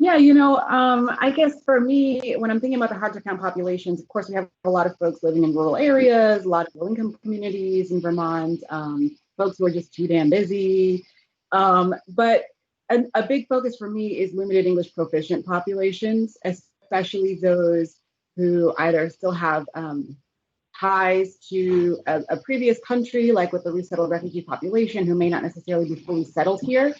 Yeah, I guess for me, when I'm thinking about the hard to count populations, of course, we have a lot of folks living in rural areas, a lot of low-income communities in Vermont, folks who are just too damn busy. But a big focus for me is limited English proficient populations, especially those who either still have ties to a previous country, like with the resettled refugee population, who may not necessarily be fully settled here.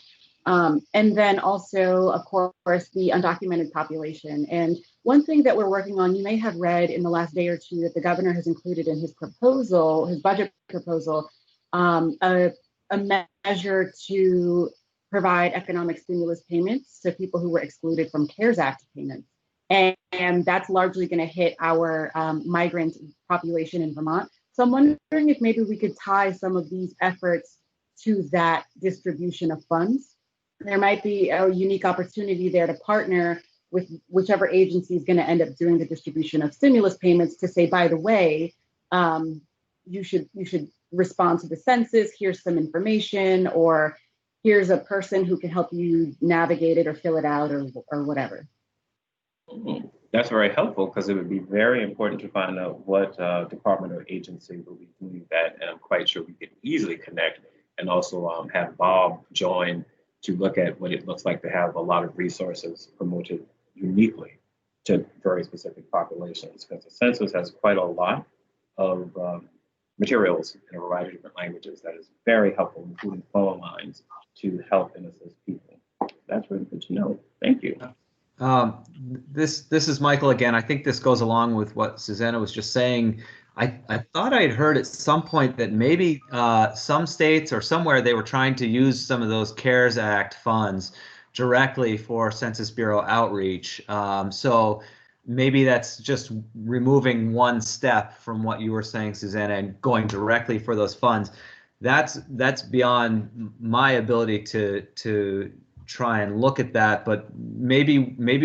And then also, of course, the undocumented population. And one thing that we're working on, you may have read in the last day or two that the governor has included in his proposal, his budget proposal, a measure to provide economic stimulus payments to people who were excluded from CARES Act payments. And that's largely going to hit our migrant population in Vermont. So I'm wondering if maybe we could tie some of these efforts to that distribution of funds. There might be a unique opportunity there to partner with whichever agency is going to end up doing the distribution of stimulus payments to say, by the way, you should respond to the census, here's some information, or here's a person who can help you navigate it or fill it out or whatever. That's very helpful because it would be very important to find out what department or agency will be doing that. And I'm quite sure we could easily connect and also have Bob join to look at what it looks like to have a lot of resources promoted uniquely to very specific populations, because the census has quite a lot of materials in a variety of different languages that is very helpful, including phone lines to help and assist people. That's really good to know. Thank you. This is Michael again. I think this goes along with what Susanna was just saying. I thought I'd heard at some point that maybe some states or somewhere they were trying to use some of those CARES Act funds directly for Census Bureau outreach. So maybe that's just removing one step from what you were saying, Susanna, and going directly for those funds. That's beyond my ability to try and look at that, but maybe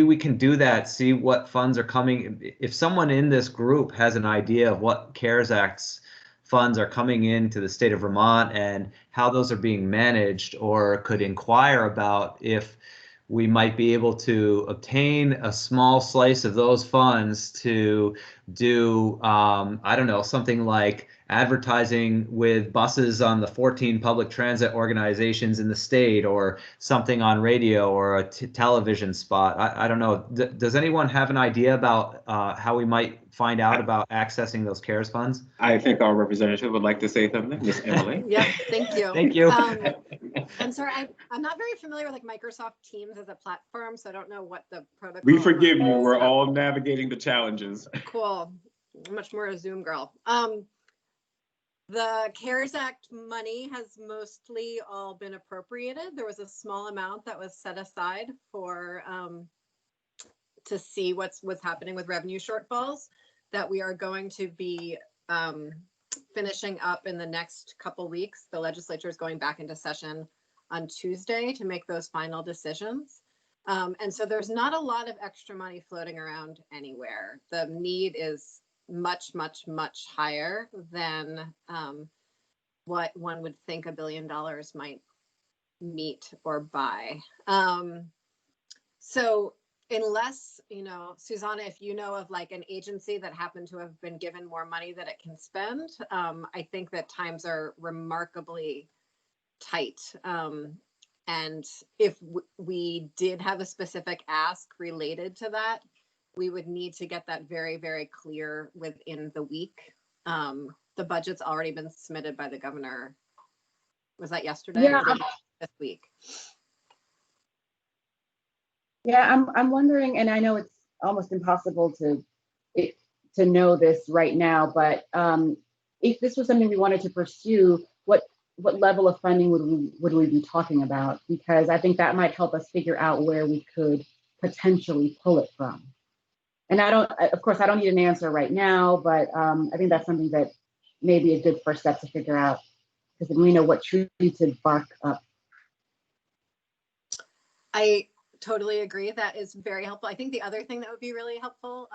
we can do that, see what funds are coming. If someone in this group has an idea of what CARES Act's funds are coming into the state of Vermont and how those are being managed, or could inquire about if we might be able to obtain a small slice of those funds to do, I don't know, something like advertising with buses on the 14 public transit organizations in the state, or something on radio, or a television spot. I don't know. Does anyone have an idea about how we might find out about accessing those CARES funds? I think our representative would like to say something, Ms. Emily. Yep, thank you. Thank you. I'm sorry, I'm not very familiar with like Microsoft Teams as a platform, so I don't know what the protocol. We forgive you. We're all navigating the challenges. Cool. I'm much more a Zoom girl. The CARES Act money has mostly all been appropriated. There was a small amount that was set aside for to see what's happening with revenue shortfalls that we are going to be finishing up in the next couple weeks. The legislature is going back into session on Tuesday to make those final decisions. And so there's not a lot of extra money floating around anywhere. The need is much, much, much higher than what one would think $1 billion might meet or buy. So unless, Susanna, if you know of like an agency that happened to have been given more money that it can spend, I think that times are remarkably tight. And if we did have a specific ask related to that, we would need to get that very, very clear within the week. The budget's already been submitted by the governor. Was that yesterday? Yeah. Or this week? Yeah, I'm wondering, and I know it's almost impossible to know this right now, but if this was something we wanted to pursue, what level of funding would we be talking about? Because I think that might help us figure out where we could potentially pull it from. And of course, I don't need an answer right now, but I think that's something that may be a good first step to figure out, because then we know what tree to bark up. I totally agree. That is very helpful. I think the other thing that would be really helpful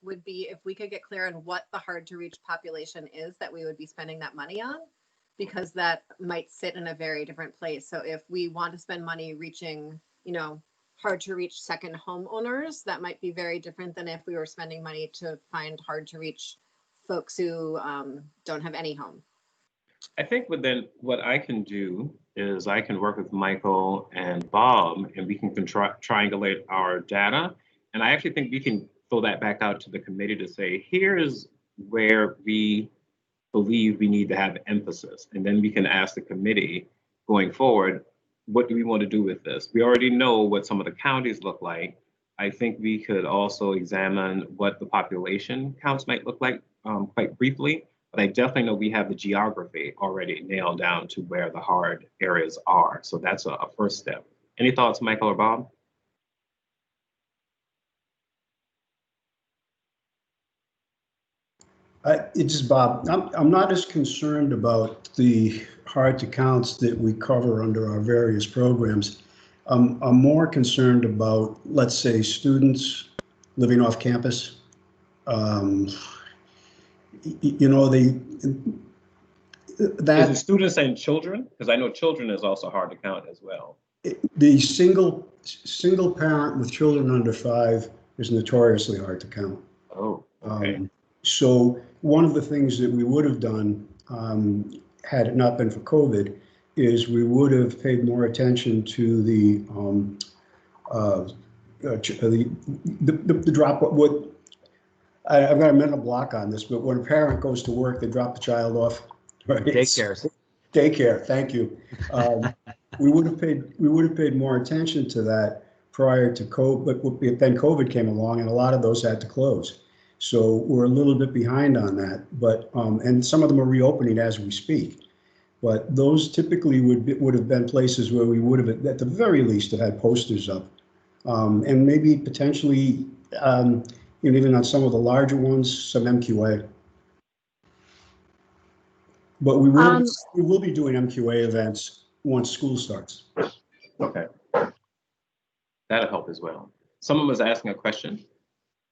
would be if we could get clear on what the hard to reach population is that we would be spending that money on, because that might sit in a very different place. So if we want to spend money reaching, hard to reach second homeowners, that might be very different than if we were spending money to find hard to reach folks who don't have any home. I think what I can do is I can work with Michael and Bob, and we can triangulate our data. And I actually think we can throw that back out to the committee to say, here's where we believe we need to have emphasis. And then we can ask the committee going forward, what do we want to do with this? We already know what some of the counties look like. I think we could also examine what the population counts might look like quite briefly. But I definitely know we have the geography already nailed down to where the hard areas are. So that's a first step. Any thoughts, Michael or Bob? It's just Bob. I'm not as concerned about the hard to counts that we cover under our various programs. I'm more concerned about, let's say, students living off campus. Is it students and children? Because I know children is also hard to count as well. The single parent with children under 5 is notoriously hard to count. Oh, okay. So one of the things that we would have done, had it not been for COVID, is we would have paid more attention to the drop. I've got a mental block on this, but when a parent goes to work, they drop the child off. Right? Daycare. Thank you. We would have paid more attention to that prior to COVID, but then COVID came along and a lot of those had to close. So we're a little bit behind on that, but and some of them are reopening as we speak. But those typically would have been places where we would have, at the very least, have had posters up, and maybe potentially, even on some of the larger ones, some MQA. But we will be doing MQA events once school starts. Okay, that'll help as well. Someone was asking a question.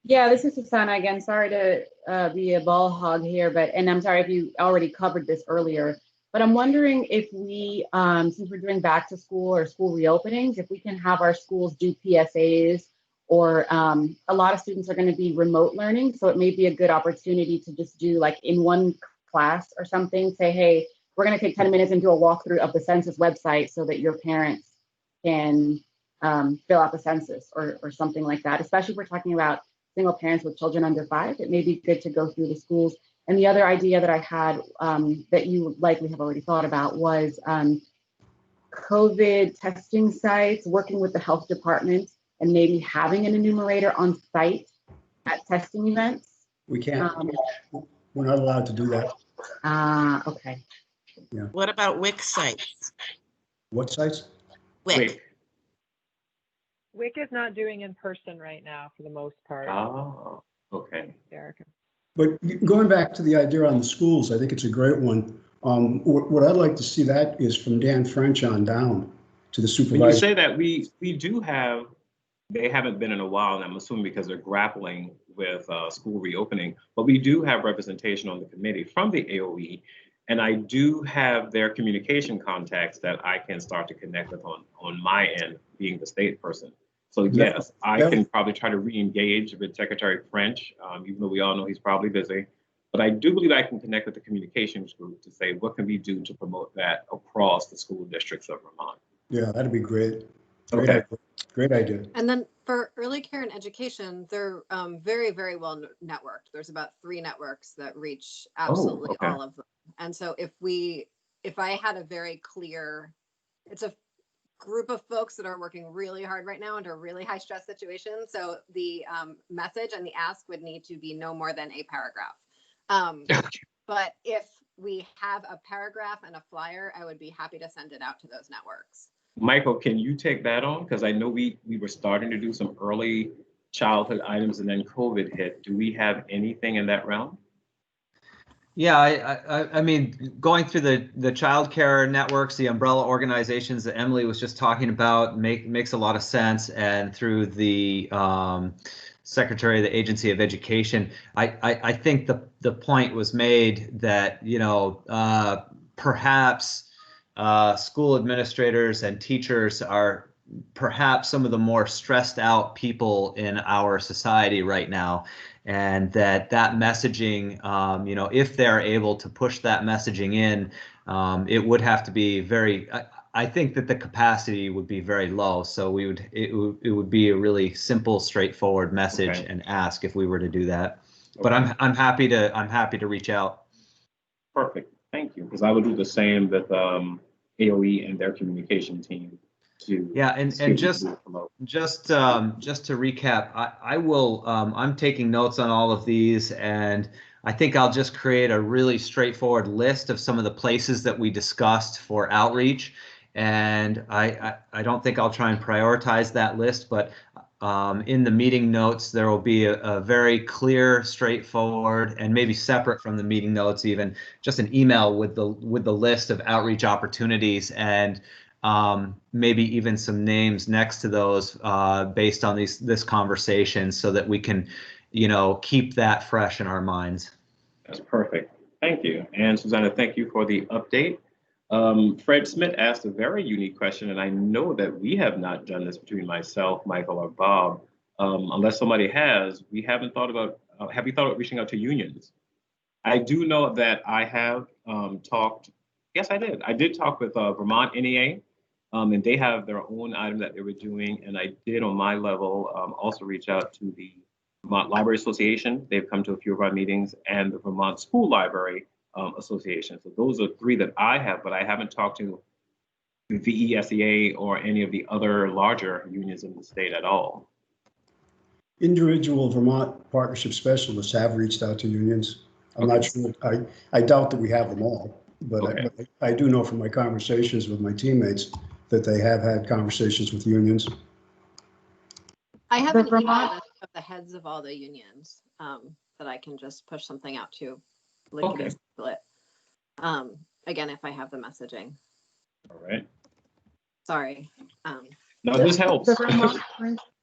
Yeah, this is Susanna again. Sorry to be a ball hog here, and I'm sorry if you already covered this earlier, but I'm wondering if we, since we're doing back to school or school reopenings, if we can have our schools do PSAs, or a lot of students are going to be remote learning, so it may be a good opportunity to just do like in one class or something, say, hey, we're going to take 10 minutes and do a walkthrough of the census website so that your parents can fill out the census or something like that, especially if we're talking about single parents with children under 5. It may be good to go through the schools. And the other idea that I had that you likely have already thought about was COVID testing sites, working with the health department and maybe having an enumerator on site at testing events. We can't, we're not allowed to do that. Okay. Yeah. What about WIC sites? What sites? WIC. WIC is not doing in person right now for the most part. Oh, okay. Erica. But going back to the idea on the schools, I think it's a great one. What I'd like to see that is from Dan French on down to the supervisor. When you say that, we do have, they haven't been in a while, and I'm assuming because they're grappling with school reopening, but we do have representation on the committee from the AOE, and I do have their communication contacts that I can start to connect with on my end, being the state person. So yes, I can probably try to re-engage with Secretary French, even though we all know he's probably busy. But I do believe I can connect with the communications group to say, what can we do to promote that across the school districts of Vermont? Yeah, that'd be great. Great idea. And then for early care and education, they're very, very well networked. There's about 3 networks that reach absolutely all of them. And so if I had a very clear, it's a group of folks that are working really hard right now under really high stress situations. So the message and the ask would need to be no more than a paragraph. But if we have a paragraph and a flyer, I would be happy to send it out to those networks. Michael, can you take that on? Because I know we were starting to do some early childhood items and then COVID hit. Do we have anything in that realm? Yeah, I mean, going through the child care networks, the umbrella organizations that Emily was just talking about makes a lot of sense. And through the Secretary of the Agency of Education, I think the point was made that, you know, perhaps school administrators and teachers are perhaps some of the more stressed out people in our society right now. And that messaging, you know, if they're able to push that messaging in, it would have to be very. I think that the capacity would be very low, so it would be a really simple, straightforward message and ask if we were to do that. But I'm happy to reach out. Perfect, thank you. Because I would do the same with AOE and their communication team. Yeah, and just to recap, I will I'm taking notes on all of these, and I think I'll just create a really straightforward list of some of the places that we discussed for outreach. And I don't think I'll try and prioritize that list, but in the meeting notes there will be a very clear, straightforward, and maybe separate from the meeting notes even, just an email with the list of outreach opportunities, and maybe even some names next to those based on this conversation, so that we can, you know, keep that fresh in our minds. That's perfect. Thank you. And Susanna, thank you for the update. Fred Smith asked a very unique question, and I know that we have not done this between myself, Michael, or Bob. Unless somebody has, we haven't thought about, have you thought about reaching out to unions? I do know that I have talked, yes, I did. I did talk with Vermont NEA. And they have their own item that they were doing. And I did, on my level, also reach out to the Vermont Library Association. They've come to a few of our meetings, and the Vermont School Library Association. So those are three that I have, but I haven't talked to the VESEA or any of the other larger unions in the state at all. Individual Vermont partnership specialists have reached out to unions. I'm not sure. I doubt that we have them all, but I do know from my conversations with my teammates that they have had conversations with unions. I have an email list of the heads of all the unions that I can just push something out to. Split. Again, if I have the messaging. All right. Sorry. No, this helps. I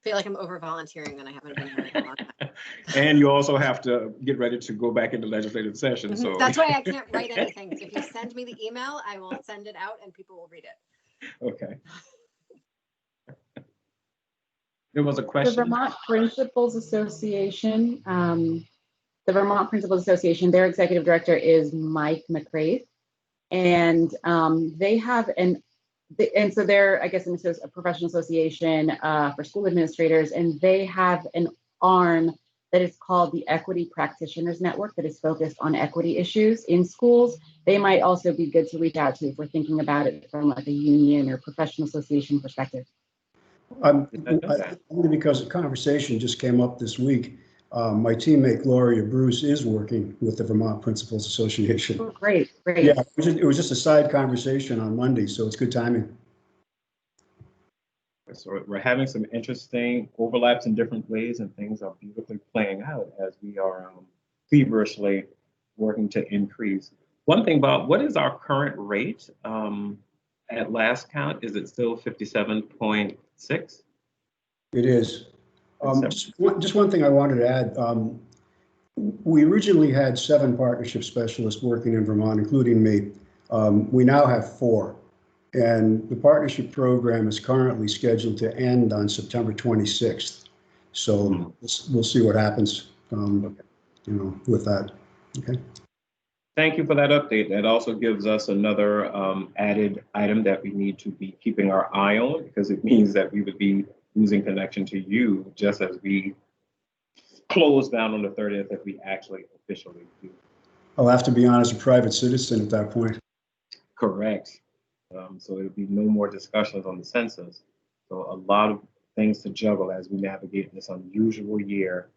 feel like I'm over volunteering and I haven't been here in a long time. And you also have to get ready to go back into legislative session. So that's why I can't write anything. If you send me the email, I will send it out and people will read it. Okay. There was a question. The Vermont Principals Association, their executive director is Mike McCraith, and they have so they're, I guess, a professional association for school administrators, and they have an arm that is called the Equity Practitioners Network that is focused on equity issues in schools. They might also be good to reach out to if we're thinking about it from like a union or professional association perspective. Only because a conversation just came up this week. My teammate Gloria Bruce is working with the Vermont Principals Association. Oh, great. Yeah, it was just a side conversation on Monday, so it's good timing. So we're having some interesting overlaps in different ways, and things are beautifully playing out as we are feverishly working to increase. One thing, Bob, what is our current rate at last count? Is it still 57.6? It is. Just one thing I wanted to add. We originally had 7 partnership specialists working in Vermont, including me. We now have 4. And the partnership program is currently scheduled to end on September 26th. So we'll see what happens, with that. Okay. Thank you for that update. That also gives us another added item that we need to be keeping our eye on, because it means that we would be losing connection to you just as we close down on the 30th if we actually officially do. I'll have to be on as a private citizen at that point. Correct. So there'll be no more discussions on the census. So a lot of things to juggle as we navigate this unusual year.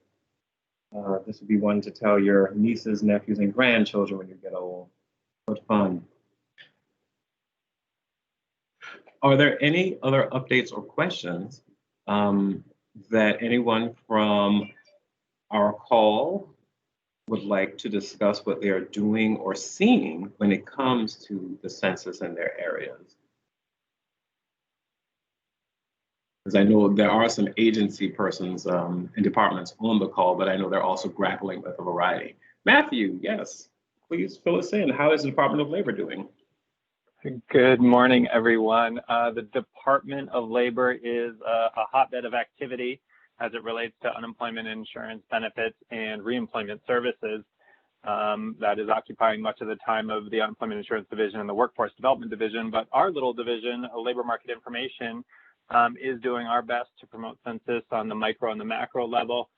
This would be one to tell your nieces, nephews, and grandchildren when you get old. What fun. Are there any other updates or questions that anyone from our call would like to discuss what they are doing or seeing when it comes to the census in their areas? Because I know there are some agency persons and departments on the call, but I know they're also grappling with a variety. Matthew, yes, please fill us in. How is the Department of Labor doing? Good morning, everyone. The Department of Labor is a hotbed of activity as it relates to unemployment insurance benefits and reemployment services. That is occupying much of the time of the Unemployment Insurance Division and the Workforce Development Division, but our little division, Labor Market Information, is doing our best to promote census on the micro and the macro level.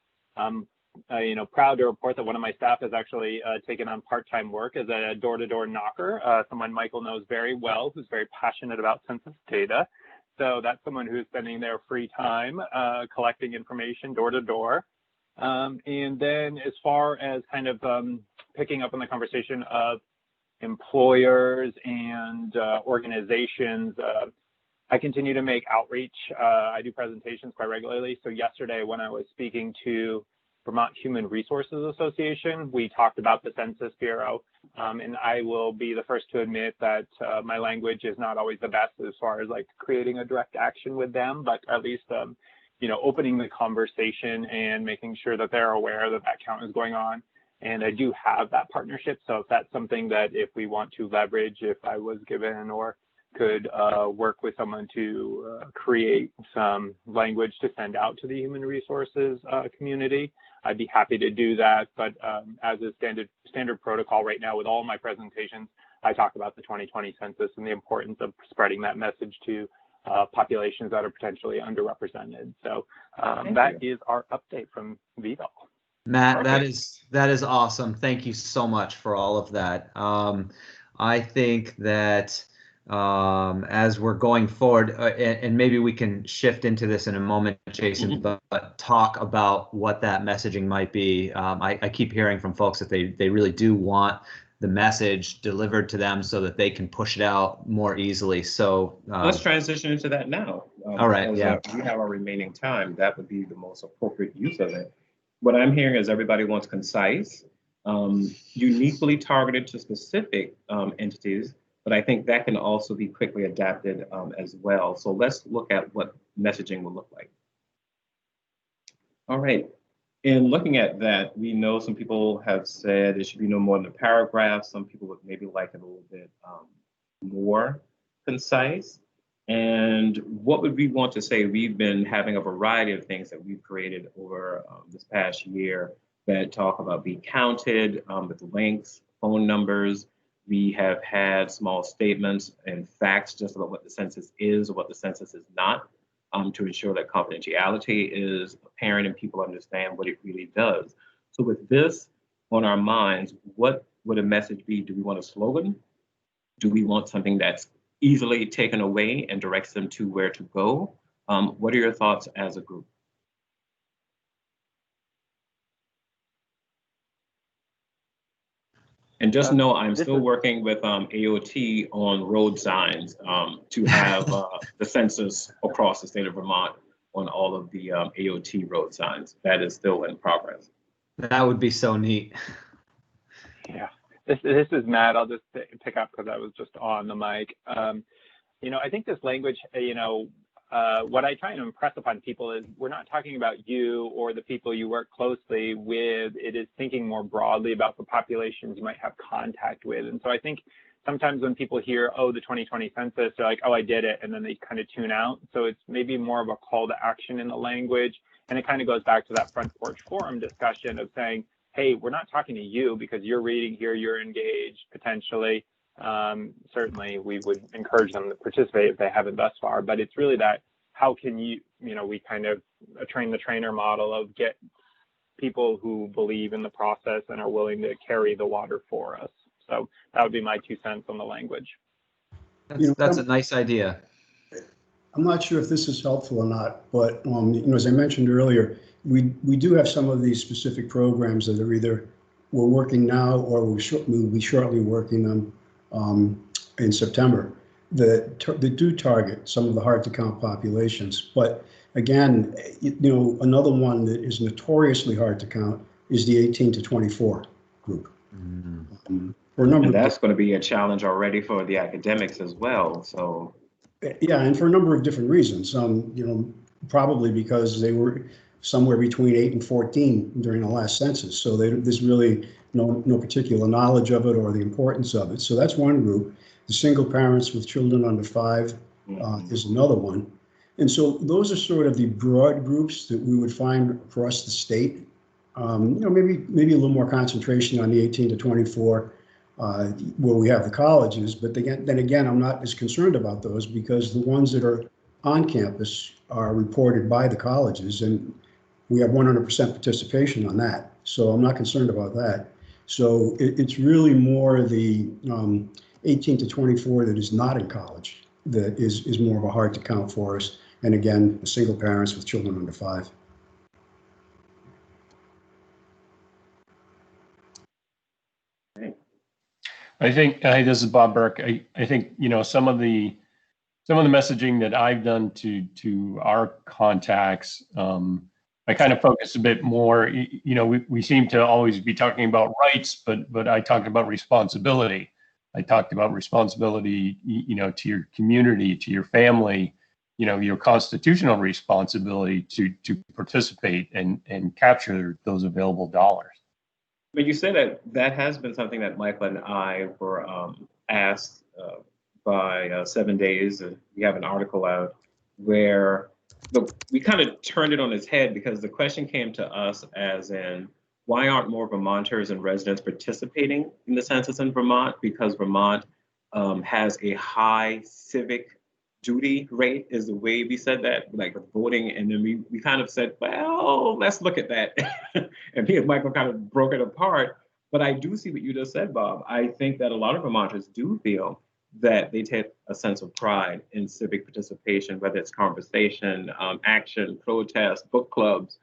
Proud to report that one of my staff has actually taken on part-time work as a door-to-door knocker, someone Michael knows very well, who's very passionate about census data. So that's someone who's spending their free time collecting information door-to-door. And then as far as kind of picking up on the conversation of employers and organizations, I continue to make outreach. I do presentations quite regularly. So yesterday when I was speaking to Vermont Human Resources Association, we talked about the Census Bureau, and I will be the first to admit that my language is not always the best as far as like creating a direct action with them, but at least opening the conversation and making sure that they're aware that that count is going on. And I do have that partnership, so if that's something that if we want to leverage, if I was given or could work with someone to create some language to send out to the human resources community, I'd be happy to do that. But as a standard protocol right now with all my presentations, I talk about the 2020 census and the importance of spreading that message to populations that are potentially underrepresented. So that is our update from VIVO. Matt, that is awesome. Thank you so much for all of that. I think that as we're going forward, and maybe we can shift into this in a moment, Jason, but talk about what that messaging might be. I keep hearing from folks that they really do want the message delivered to them so that they can push it out more easily. So let's transition into that now. All right, yeah. We have our remaining time. That would be the most appropriate use of it. What I'm hearing is everybody wants concise, uniquely targeted to specific entities, but I think that can also be quickly adapted as well. So let's look at what messaging will look like. All right. In looking at that, we know some people have said it should be no more than a paragraph. Some people would maybe like it a little bit more concise. And what would we want to say? We've been having a variety of things that we've created over this past year that talk about be counted with links, phone numbers. We have had small statements and facts just about what the census is or what the census is not, to ensure that confidentiality is apparent and people understand what it really does. So with this on our minds, what would a message be? Do we want a slogan? Do we want something that's easily taken away and directs them to where to go? What are your thoughts as a group? And just know I'm still working with AOT on road signs to have the census across the state of Vermont on all of the AOT road signs. That is still in progress. That would be so neat. Yeah, this is Matt. I'll just pick up because I was just on the mic. I think this language, what I try to impress upon people is we're not talking about you or the people you work closely with. It is thinking more broadly about the populations you might have contact with. And so I think sometimes when people hear, oh, the 2020 census, they're like, oh, I did it. And then they kind of tune out. So it's maybe more of a call to action in the language. And it kind of goes back to that front porch forum discussion of saying, hey, we're not talking to you because you're reading here, you're engaged potentially. Certainly we would encourage them to participate if they haven't thus far, but it's really that how can we kind of train the trainer model of get people who believe in the process and are willing to carry the water for us. So that would be my 2 cents on the language. That's a nice idea. I'm not sure if this is helpful or not, but as I mentioned earlier, we do have some of these specific programs that are either we're working now or we'll be shortly working on in September that do target some of the hard to count populations. But again, another one that is notoriously hard to count is the 18 to 24 group. For a number and that's going to be a challenge already for the academics as well. So yeah, and for a number of different reasons. Probably because they were somewhere between 8 and 14 during the last census. So there's really no particular knowledge of it or the importance of it. So that's one group. The single parents with children under 5 is another one. And so those are sort of the broad groups that we would find across the state. Maybe a little more concentration on the 18 to 24 where we have the colleges. But then again, I'm not as concerned about those because the ones that are on campus are reported by the colleges, and we have 100% participation on that. So I'm not concerned about that. So it's really more the 18 to 24 that is not in college that is more of a hard to count for us. And again, the single parents with children under 5. I think, this is Bob Burke. I think, some of the messaging that I've done to our contacts, I kind of focus a bit more, we seem to always be talking about rights, but I talked about responsibility. I talked about responsibility, to your community, to your family, your constitutional responsibility to participate and capture those available dollars. But you say that has been something that Michael and I were asked by 7 Days. We have an article out where we kind of turned it on its head because the question came to us as in, why aren't more Vermonters and residents participating in the census in Vermont? Because Vermont has a high civic duty rate is the way we said that, like with voting. And then we kind of said, well, let's look at that. And me and Michael kind of broke it apart. But I do see what you just said, Bob. I think that a lot of Vermonters do feel that they take a sense of pride in civic participation, whether it's conversation, action, protest, book clubs,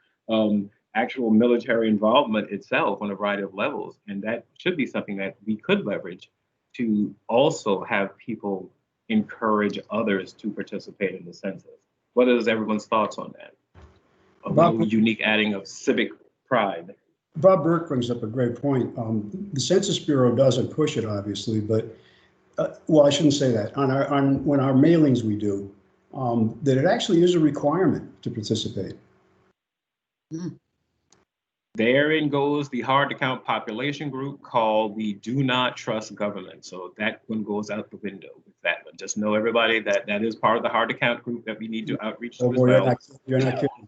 actual military involvement itself on a variety of levels. And that should be something that we could leverage to also have people encourage others to participate in the census. What is everyone's thoughts on that? A unique adding of civic pride. Bob Burke brings up a great point. The Census Bureau doesn't push it, obviously, but well, I shouldn't say that. On our mailings we do, that it actually is a requirement to participate. Therein goes the hard to count population group called the Do Not Trust Government. So that one goes out the window with that one. Just know everybody that is part of the hard to count group that we need to outreach to as well. You're not kidding.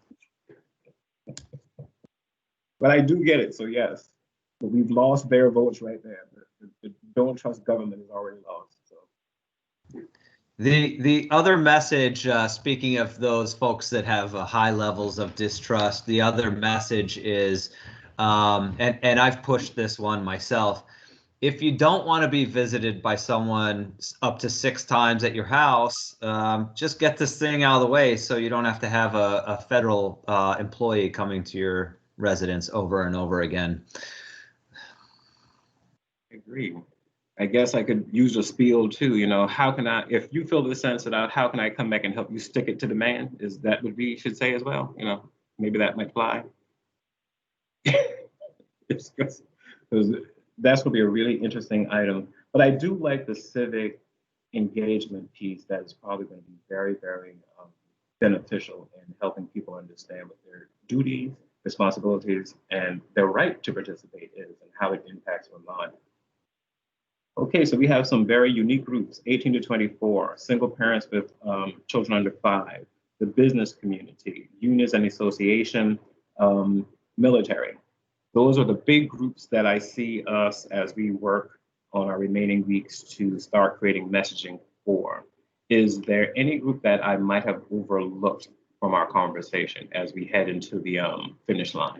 But I do get it, so yes. But we've lost their votes right there. The don't trust government is already lost. So. The other message, speaking of those folks that have high levels of distrust, the other message is, and I've pushed this one myself, if you don't want to be visited by someone up to 6 times at your house, just get this thing out of the way so you don't have to have a federal employee coming to your residence over and over again. I agree. I guess I could use a spiel too, how can I, if you fill the census out, how can I come back and help you stick it to the man? Is that what we should say as well? Maybe that might fly. Because that's going to be a really interesting item. But I do like the civic engagement piece that is probably going to be very, very beneficial in helping people understand what their duties, responsibilities, and their right to participate is and how it impacts Vermont. Okay, so we have some very unique groups, 18 to 24, single parents with children under 5, the business community, unions and association, military. Those are the big groups that I see us as we work on our remaining weeks to start creating messaging for. Is there any group that I might have overlooked from our conversation as we head into the finish line?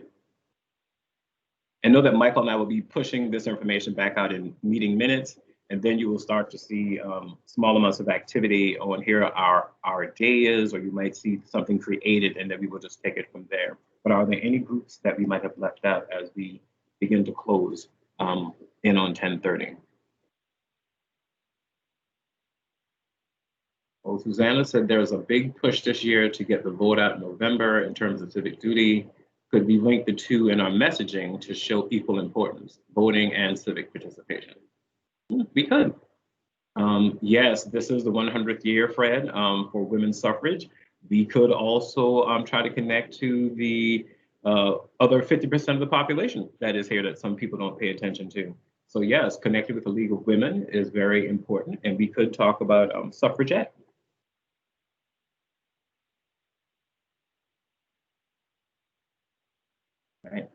And know that Michael and I will be pushing this information back out in meeting minutes, and then you will start to see small amounts of activity on here our days, or you might see something created, and then we will just take it from there. But are there any groups that we might have left out as we begin to close in on 10:30? Well, Susanna said there's a big push this year to get the vote out in November in terms of civic duty. Could we link the two in our messaging to show equal importance, voting and civic participation? We could. Yes, this is the 100th year, Fred, for women's suffrage. We could also try to connect to the other 50% of the population that is here that some people don't pay attention to. So yes, connecting with the League of Women is very important, and we could talk about suffragette. All right.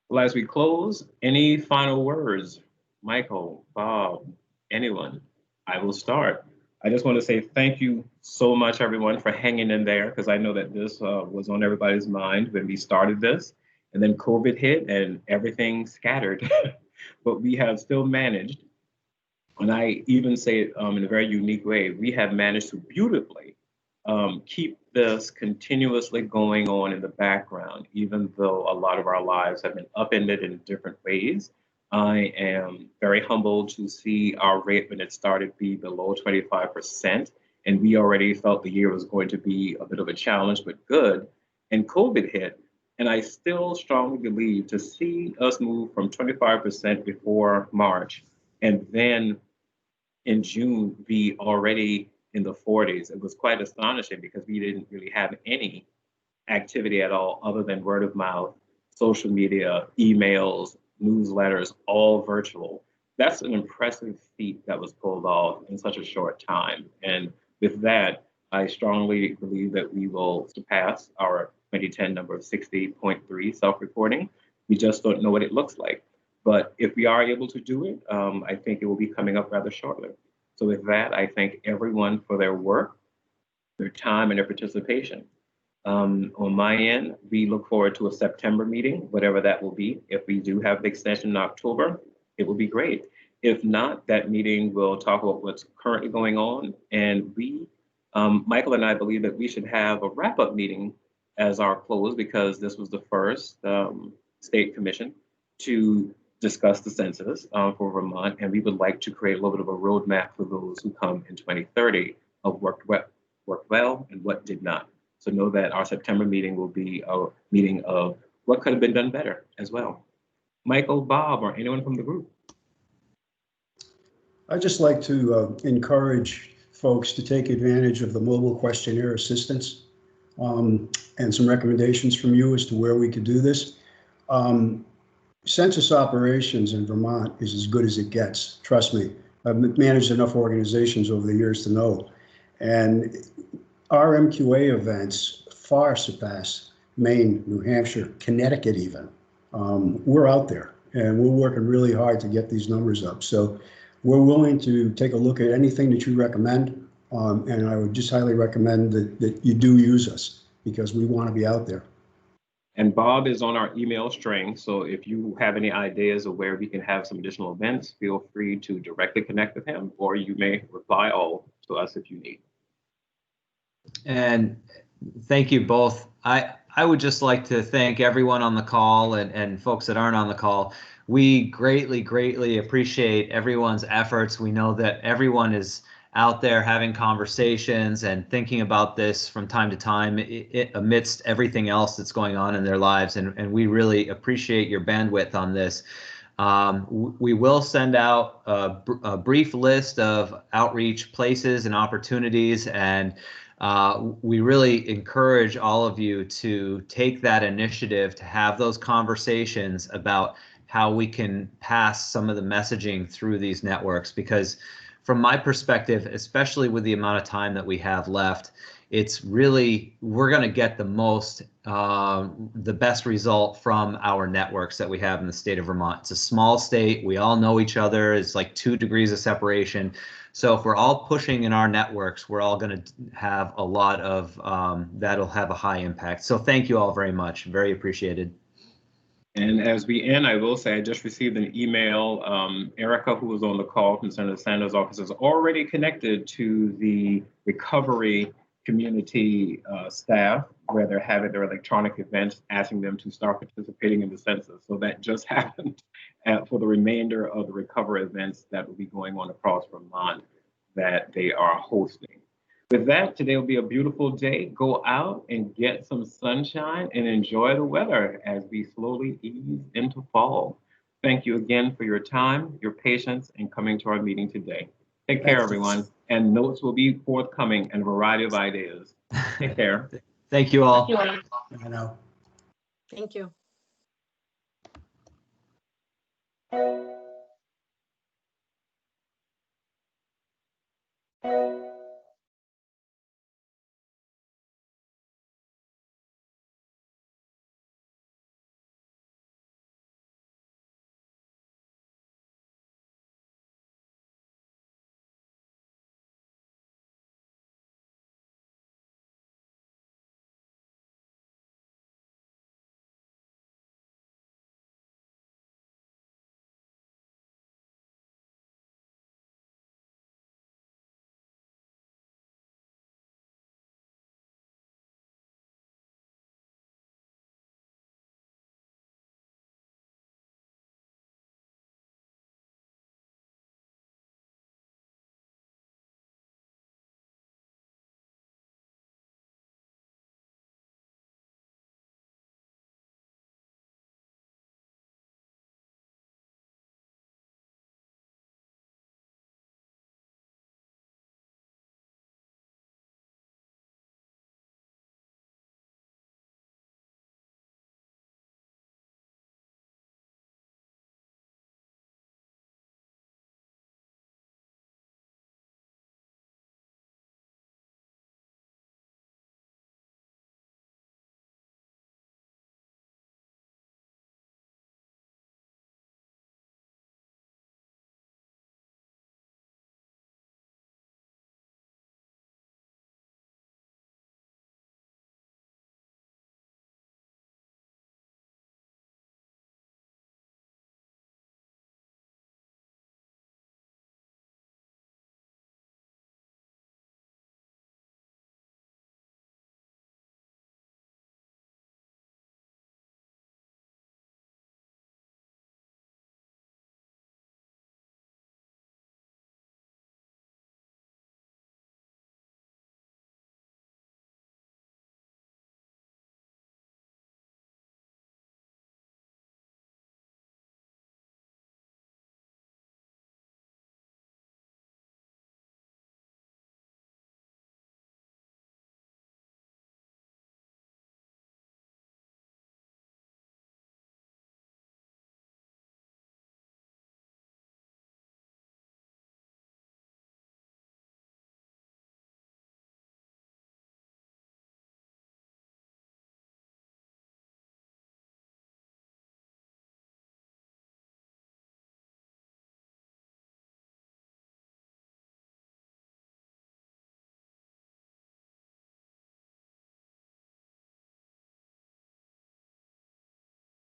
Well, as we close, any final words? Michael, Bob, anyone? I will start. I just want to say thank you so much, everyone, for hanging in there, because I know that this was on everybody's mind when we started this, and then COVID hit and everything scattered. But we have still managed, and I even say it in a very unique way, we have managed to beautifully keep this continuously going on in the background, even though a lot of our lives have been upended in different ways. I am very humbled to see our rate when it started be below 25%. And we already felt the year was going to be a bit of a challenge, but good. And COVID hit. And I still strongly believe to see us move from 25% before March and then in June be already in the 40s, it was quite astonishing because we didn't really have any activity at all other than word of mouth, social media, emails, newsletters, all virtual. That's an impressive feat that was pulled off in such a short time. And with that, I strongly believe that we will surpass our 2010 number of 60.3 self-reporting. We just don't know what it looks like. But if we are able to do it, I think it will be coming up rather shortly. So with that, I thank everyone for their work, their time, and their participation. On my end, we look forward to a September meeting, whatever that will be. If we do have the extension in October, it will be great. If not, that meeting will talk about what's currently going on. And we, Michael and I believe that we should have a wrap-up meeting as our close, because this was the first state commission to discuss the census for Vermont, and we would like to create a little bit of a roadmap for those who come in 2030 of worked well and what did not. So know that our September meeting will be a meeting of what could have been done better as well. Michael, Bob, or anyone from the group? I'd just like to encourage folks to take advantage of the mobile questionnaire assistance and some recommendations from you as to where we could do this. Census operations in Vermont is as good as it gets. Trust me, I've managed enough organizations over the years to know. And our MQA events far surpass Maine, New Hampshire, Connecticut even. We're out there and we're working really hard to get these numbers up. So we're willing to take a look at anything that you recommend. And I would just highly recommend that you do use us, because we want to be out there. And Bob is on our email string. So if you have any ideas of where we can have some additional events, feel free to directly connect with him, or you may reply all to us if you need. And thank you both. I would just like to thank everyone on the call and folks that aren't on the call. We greatly appreciate everyone's efforts. We know that everyone is out there having conversations and thinking about this from time to time amidst everything else that's going on in their lives. And we really appreciate your bandwidth on this. We will send out a brief list of outreach places and opportunities, and we really encourage all of you to take that initiative to have those conversations about how we can pass some of the messaging through these networks, because from my perspective, especially with the amount of time that we have left, it's really, we're going to get the most, the best result from our networks that we have in the state of Vermont. It's a small state. We all know each other. It's like 2 degrees of separation. So if we're all pushing in our networks, we're all going to have a lot of, that'll have a high impact. So thank you all very much. Very appreciated. And as we end, I will say I just received an email. Erica, who was on the call from Senator Sanders' office, is already connected to the recovery community staff, where they're having their electronic events, asking them to start participating in the census. So that just happened for the remainder of the recovery events that will be going on across Vermont that they are hosting. With that, today will be a beautiful day. Go out and get some sunshine and enjoy the weather as we slowly ease into fall. Thank you again for your time, your patience, and coming to our meeting today. Take care, everyone. And notes will be forthcoming and a variety of ideas. Take care. Thank you all. I know. Thank you.